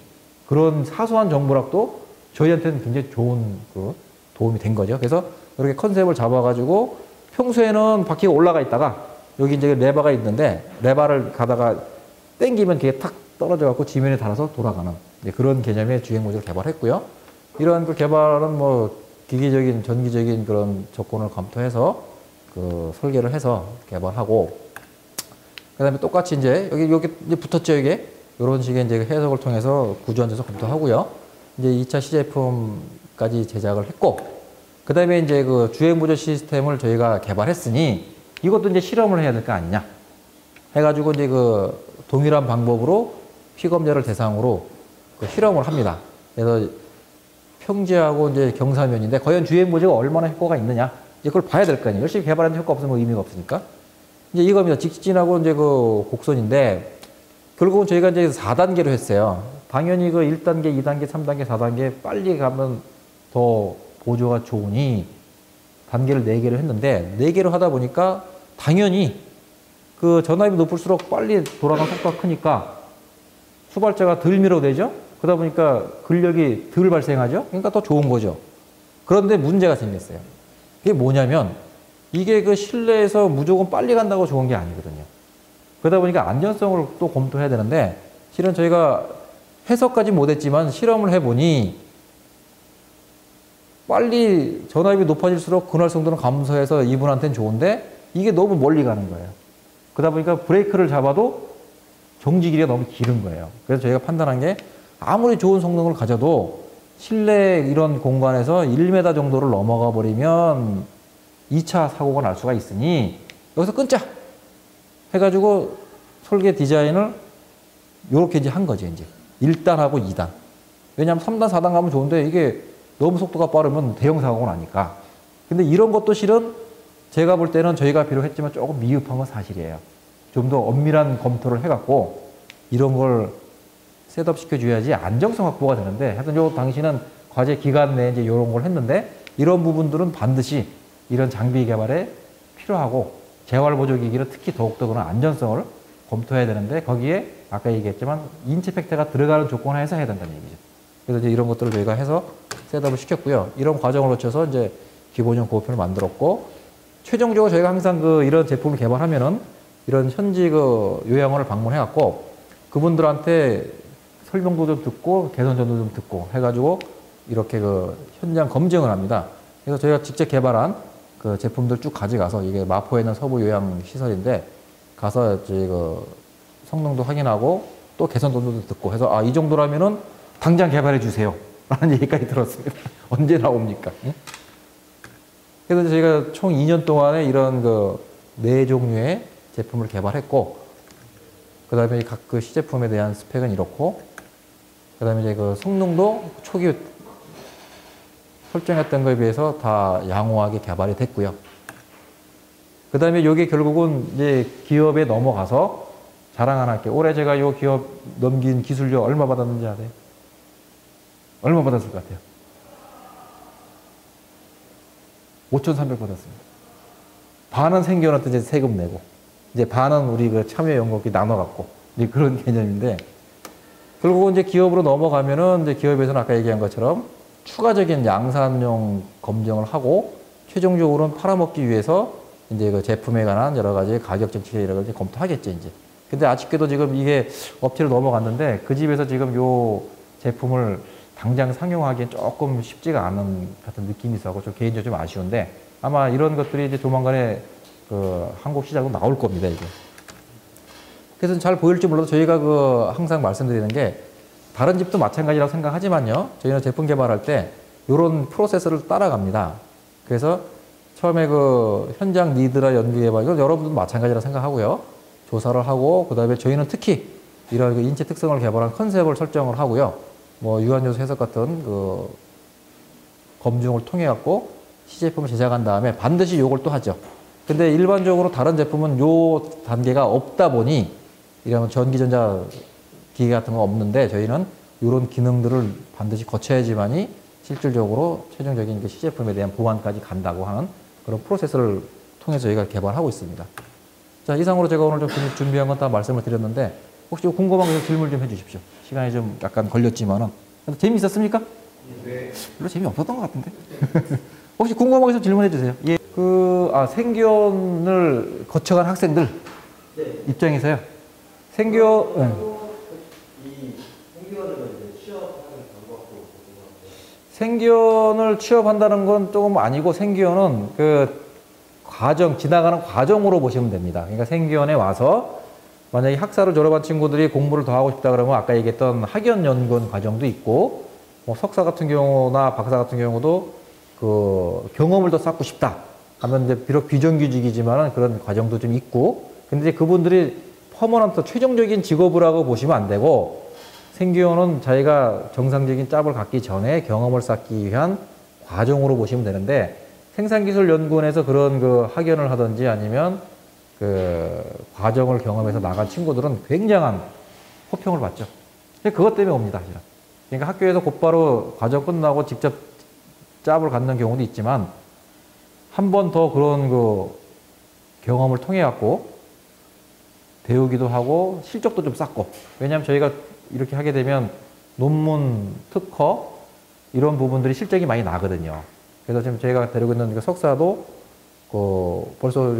그런 사소한 정보락도 저희한테는 굉장히 좋은 그 도움이 된 거죠. 그래서 이렇게 컨셉을 잡아가지고 평소에는 바퀴가 올라가 있다가 여기 이제 레바가 있는데 레바를 가다가 당기면 그게 탁 떨어져갖고 지면에 닿아서 돌아가는 그런 개념의 주행 모듈을 개발했고요. 이러한 그 개발은 뭐 기계적인 전기적인 그런 조건을 검토해서 그 설계를 해서 개발하고 그다음에 똑같이 이제 여기 이제 붙었죠 이게 이런 식의 이제 해석을 통해서 구조안에서 검토하고요. 이제 2차 시제품까지 제작을 했고 그다음에 이제 그 주행 보조 시스템을 저희가 개발했으니 이것도 이제 실험을 해야 될 거 아니냐 해가지고 이제 그 동일한 방법으로 피검자를 대상으로 그 실험을 합니다. 그래서 평지하고 이제 경사면인데 과연 주행 보조가 얼마나 효과가 있느냐 이제 그걸 봐야 될 거 아니에요. 열심히 개발하는데 효과 없으면 의미가 없으니까. 이제 이겁니다. 직진하고 이제 그 곡선인데 결국은 저희가 이제 4단계로 했어요. 당연히 그 1단계, 2단계, 3단계, 4단계 빨리 가면 더 보조가 좋으니 단계를 4개를 했는데 4개로 하다 보니까 당연히 그 전압이 높을수록 빨리 돌아가는 속도가 크니까 수발자가 덜 밀어되죠. 그러다 보니까 근력이 덜 발생하죠. 그러니까 더 좋은 거죠. 그런데 문제가 생겼어요. 그게 뭐냐면 이게 그 실내에서 무조건 빨리 간다고 좋은 게 아니거든요. 그러다 보니까 안전성을 또 검토해야 되는데 실은 저희가 해석까지 못했지만 실험을 해보니 빨리 전압이 높아질수록 근활성도는 감소해서 이분한테는 좋은데 이게 너무 멀리 가는 거예요. 그러다 보니까 브레이크를 잡아도 정지 길이가 너무 길은 거예요. 그래서 저희가 판단한 게 아무리 좋은 성능을 가져도 실내 이런 공간에서 1m 정도를 넘어가 버리면 2차 사고가 날 수가 있으니 여기서 끊자 해가지고 설계 디자인을 이렇게 이제 한 거죠. 이제 1단하고 2단. 왜냐하면 3단, 4단 가면 좋은데 이게 너무 속도가 빠르면 대형 사고가 나니까. 근데 이런 것도 실은 제가 볼 때는 저희가 비록했지만 조금 미흡한 건 사실이에요. 좀 더 엄밀한 검토를 해갖고 이런 걸 셋업 시켜줘야지 안정성 확보가 되는데 하여튼 요 당시는 과제 기간 내에 이제 이런 걸 했는데 이런 부분들은 반드시 이런 장비 개발에 필요하고 재활보조기기는 특히 더욱더 그런 안전성을 검토해야 되는데 거기에 아까 얘기했지만 인체 팩터가 들어가는 조건 하에서 해야 된다는 얘기죠. 그래서 이제 이런 것들을 저희가 해서 셋업을 시켰고요. 이런 과정을 거쳐서 이제 기본형 보호편을 만들었고 최종적으로 저희가 항상 이런 제품을 개발하면은 이런 현지 요양원을 방문해갖고 그분들한테 설명도 좀 듣고 개선전도 좀 듣고 해가지고 이렇게 현장 검증을 합니다. 그래서 저희가 직접 개발한 제품들 쭉 가져가서 이게 마포에 있는 서부 요양시설인데 가서 저희 성능도 확인하고 또 개선도도 듣고 해서 아, 이 정도라면은 당장 개발해 주세요. 라는 얘기까지 들었습니다. 언제 나옵니까? 응? 그래서 저희가 총 2년 동안에 이런 4종류의 제품을 개발했고, 그 다음에 각 시제품에 대한 스펙은 이렇고, 그 다음에 이제 성능도 초기 설정했던 것에 비해서 다 양호하게 개발이 됐고요. 그 다음에 이게 결국은 이제 기업에 넘어가서 자랑 하나 할게요. 올해 제가 이 기업 넘긴 기술료 얼마 받았는지 아세요? 얼마 받았을 것 같아요? 5,300 받았습니다. 반은 생겨놨던 이제 세금 내고, 이제 반은 우리 참여 연구비 나눠갖고, 이제 그런 개념인데, 결국은 이제 기업으로 넘어가면은 이제 기업에서는 아까 얘기한 것처럼 추가적인 양산용 검증을 하고, 최종적으로는 팔아먹기 위해서 이제 제품에 관한 여러 가지 가격 정책 여러 가지 검토하겠죠, 이제. 근데 아쉽게도 지금 이게 업체로 넘어갔는데, 그 집에서 지금 요 제품을 당장 상용하기엔 조금 쉽지가 않은 같은 느낌이 있어서 좀 개인적으로 좀 아쉬운데 아마 이런 것들이 이제 조만간에 한국 시장으로 나올 겁니다, 이게. 그래서 잘 보일지 몰라도 저희가 항상 말씀드리는 게 다른 집도 마찬가지라고 생각하지만요. 저희는 제품 개발할 때 이런 프로세스를 따라갑니다. 그래서 처음에 현장 니드나 연구 개발, 이건 여러분들도 마찬가지라고 생각하고요. 조사를 하고, 그 다음에 저희는 특히 이런 인체 특성을 개발한 컨셉을 설정을 하고요. 유한요소 해석 같은 검증을 통해 갖고 시제품을 제작한 다음에 반드시 요걸 또 하죠. 근데 일반적으로 다른 제품은 요 단계가 없다 보니 이런 전기전자 기계 같은 거 없는데 저희는 이런 기능들을 반드시 거쳐야지만이 실질적으로 최종적인 시제품에 대한 보완까지 간다고 하는 그런 프로세스를 통해서 저희가 개발하고 있습니다. 자, 이상으로 제가 오늘 좀 준비한 건 다 말씀을 드렸는데 혹시 궁금한 거 질문 좀 해주십시오. 시간이 좀 약간 걸렸지만은. 재미있었습니까? 네. 별로 재미없었던 것 같은데. 혹시 궁금한 거 있으면 질문해 주세요. 예. 생견을 거쳐간 학생들 네. 입장에서요. 생견을 취업한다는 건 조금 아니고 생견은 지나가는 과정으로 보시면 됩니다. 그러니까 생견에 와서 만약에 학사를 졸업한 친구들이 공부를 더 하고 싶다 그러면 아까 얘기했던 학연연구원 과정도 있고 석사 같은 경우나 박사 같은 경우도 경험을 더 쌓고 싶다 하면 이제 비록 비정규직이지만 그런 과정도 좀 있고 근데 이제 그분들이 퍼머넌트 최종적인 직업을 하고 보시면 안 되고 생기원은 자기가 정상적인 짭을 갖기 전에 경험을 쌓기 위한 과정으로 보시면 되는데 생산기술연구원에서 그런 학연을 하든지 아니면 과정을 경험해서 나간 친구들은 굉장한 호평을 받죠. 그것 때문에 옵니다, 사실은. 그러니까 학교에서 곧바로 과정 끝나고 직접 짭을 갖는 경우도 있지만 한 번 더 그런 경험을 통해 갖고 배우기도 하고 실적도 좀 쌓고 왜냐하면 저희가 이렇게 하게 되면 논문, 특허 이런 부분들이 실적이 많이 나거든요. 그래서 지금 저희가 데리고 있는 석사도 벌써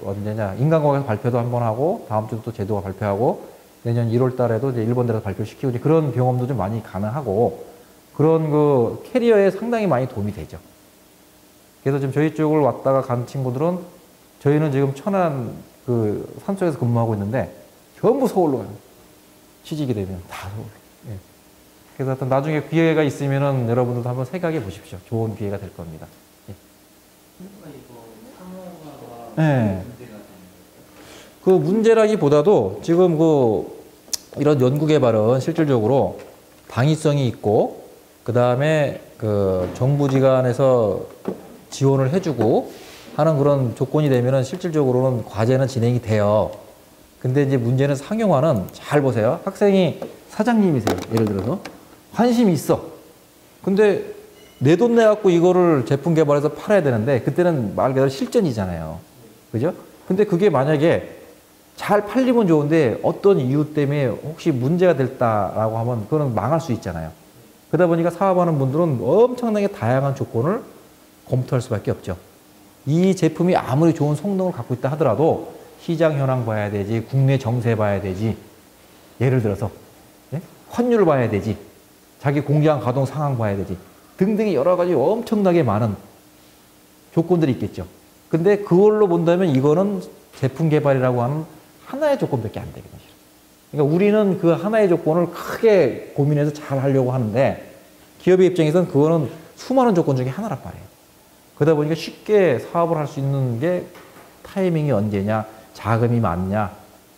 언제냐 인간과학에서 발표도 한번 하고 다음 주도 또 제도가 발표하고 내년 1월 달에도 이제 일본대에서 발표시키고 이제 그런 경험도 좀 많이 가능하고 그런 캐리어에 상당히 많이 도움이 되죠. 그래서 지금 저희 쪽을 왔다가 간 친구들은 저희는 지금 천안 산속에서 근무하고 있는데 전부 서울로 가요. 취직이 되면 다 서울로. 예. 그래서 하여튼 나중에 기회가 있으면은 여러분들도 한번 생각해 보십시오. 좋은 기회가 될 겁니다. 예. 네. 문제라기보다도 지금 이런 연구 개발은 실질적으로 당위성이 있고 그 다음에 정부기관에서 지원을 해주고 하는 그런 조건이 되면은 실질적으로는 과제는 진행이 돼요. 근데 이제 문제는 상용화는 잘 보세요. 학생이 사장님이세요. 예를 들어서 관심이 있어. 근데 내 돈 내갖고 이거를 제품 개발해서 팔아야 되는데 그때는 말 그대로 실전이잖아요. 그죠? 근데 그게 만약에 잘 팔리면 좋은데 어떤 이유 때문에 혹시 문제가 됐다라고 하면 그거는 망할 수 있잖아요. 그러다 보니까 사업하는 분들은 엄청나게 다양한 조건을 검토할 수밖에 없죠. 이 제품이 아무리 좋은 성능을 갖고 있다 하더라도 시장 현황 봐야 되지, 국내 정세 봐야 되지, 예를 들어서 환율 봐야 되지, 자기 공장 가동 상황 봐야 되지 등등의 여러 가지 엄청나게 많은 조건들이 있겠죠. 근데 그걸로 본다면 이거는 제품 개발이라고 하는 하나의 조건밖에 안 되거든요. 그러니까 우리는 그 하나의 조건을 크게 고민해서 잘 하려고 하는데 기업의 입장에서는 그거는 수많은 조건 중에 하나란 말이에요. 그러다 보니까 쉽게 사업을 할 수 있는 게 타이밍이 언제냐, 자금이 많냐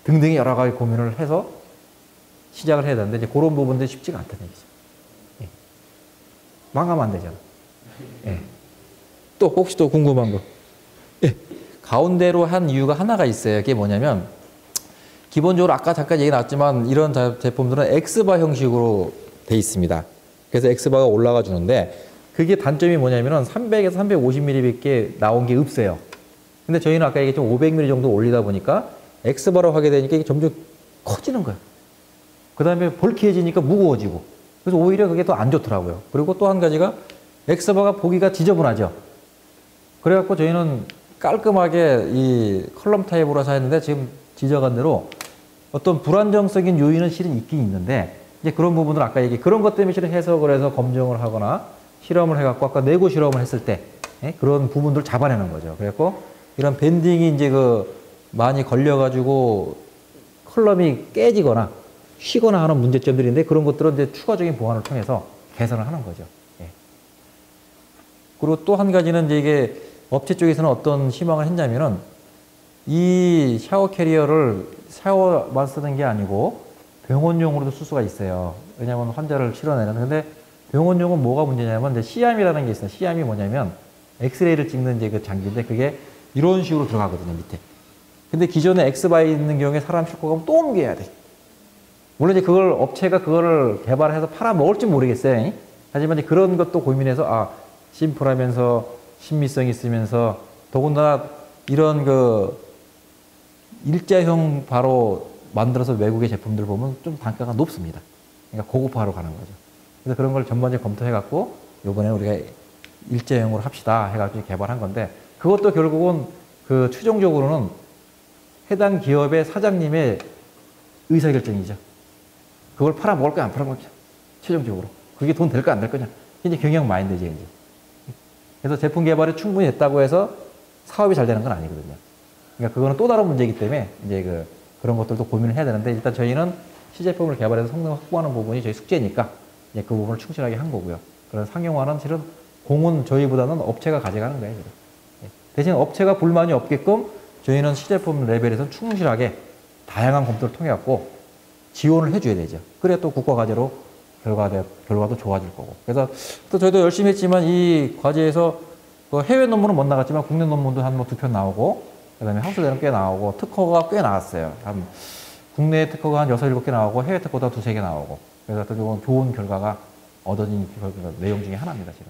등등의 여러 가지 고민을 해서 시작을 해야 되는데 이제 그런 부분들이 쉽지가 않다는 얘기죠. 예. 망하면 안 되잖아. 예. 또 혹시 또 궁금한 거? 예. 가운데로 한 이유가 하나가 있어요. 그게 뭐냐면 기본적으로 아까 잠깐 얘기 나왔지만 이런 제품들은 X바 형식으로 돼 있습니다. 그래서 X바가 올라가 주는데 그게 단점이 뭐냐면은 300에서 350mm밖에 나온 게 없어요. 근데 저희는 아까 얘기했지만 500mm 정도 올리다 보니까 X바로 하게 되니까 이게 점점 커지는 거예요. 그 다음에 벌키해지니까 무거워지고. 그래서 오히려 그게 더 안 좋더라고요. 그리고 또 한 가지가 X바가 보기가 지저분하죠. 그래갖고 저희는 깔끔하게 이 컬럼 타입으로 해서 했는데 지금 지적한 대로 어떤 불안정적인 요인은 실은 있긴 있는데 이제 그런 부분들 아까 얘기 그런 것 때문에 실은 해석을 해서 검증을 하거나 실험을 해갖고 아까 내고 실험을 했을 때 그런 부분들을 잡아내는 거죠. 그래갖고 이런 밴딩이 이제 많이 걸려가지고 컬럼이 깨지거나 쉬거나 하는 문제점들인데 그런 것들은 이제 추가적인 보완을 통해서 개선을 하는 거죠. 예. 그리고 또 한 가지는 이제 이게 업체 쪽에서는 어떤 희망을 했냐면은 이 샤워 캐리어를 샤워만 쓰는 게 아니고 병원용으로도 쓸 수가 있어요. 왜냐하면 환자를 실어내는. 근데 병원용은 뭐가 문제냐면 이제 C암이라는 게 있어요. C암이 뭐냐면 엑스레이를 찍는 이제 그 장비인데 그게 이런 식으로 들어가거든요, 밑에. 근데 기존에 X바에 있는 경우에 사람 싣고 가면 또 옮겨야 돼. 물론 이제 그걸 업체가 그거를 개발해서 팔아먹을지 모르겠어요. 하지만 이제 그런 것도 고민해서 아, 심플하면서 신미성이 있으면서 더군다나 이런 일자형 바로 만들어서 외국의 제품들 보면 좀 단가가 높습니다. 그러니까 고급화로 가는 거죠. 그래서 그런 걸 전반적으로 검토해갖고 요번에 우리가 일자형으로 합시다 해가지고 개발한 건데 그것도 결국은 최종적으로는 해당 기업의 사장님의 의사결정이죠. 그걸 팔아먹을 거야 안 팔아먹을 거야 최종적으로. 그게 돈 될 거야 안 될 거냐. 이제 경영 마인드지 이제. 그래서 제품 개발이 충분히 됐다고 해서 사업이 잘 되는 건 아니거든요. 그러니까 그거는 또 다른 문제이기 때문에 이제 그런 것들도 고민을 해야 되는데 일단 저희는 시제품을 개발해서 성능을 확보하는 부분이 저희 숙제니까 이제 그 부분을 충실하게 한 거고요. 그런 상용화는 실은 공은 저희보다는 업체가 가져가는 거예요. 대신 업체가 불만이 없게끔 저희는 시제품 레벨에서 충실하게 다양한 검토를 통해 갖고 지원을 해줘야 되죠. 그래야 또 국가 과제로 결과도 좋아질 거고. 그래서 또 저희도 열심히 했지만 이 과제에서 해외 논문은 못 나갔지만 국내 논문도 한 2편 나오고 그다음에 학술대는 꽤 나오고 특허가 꽤 나왔어요. 국내 특허가 한 6, 7개 나오고 해외 특허도 2, 3개 나오고 그래서 또 좋은 결과가 얻어진 내용 중에 하나입니다, 지금.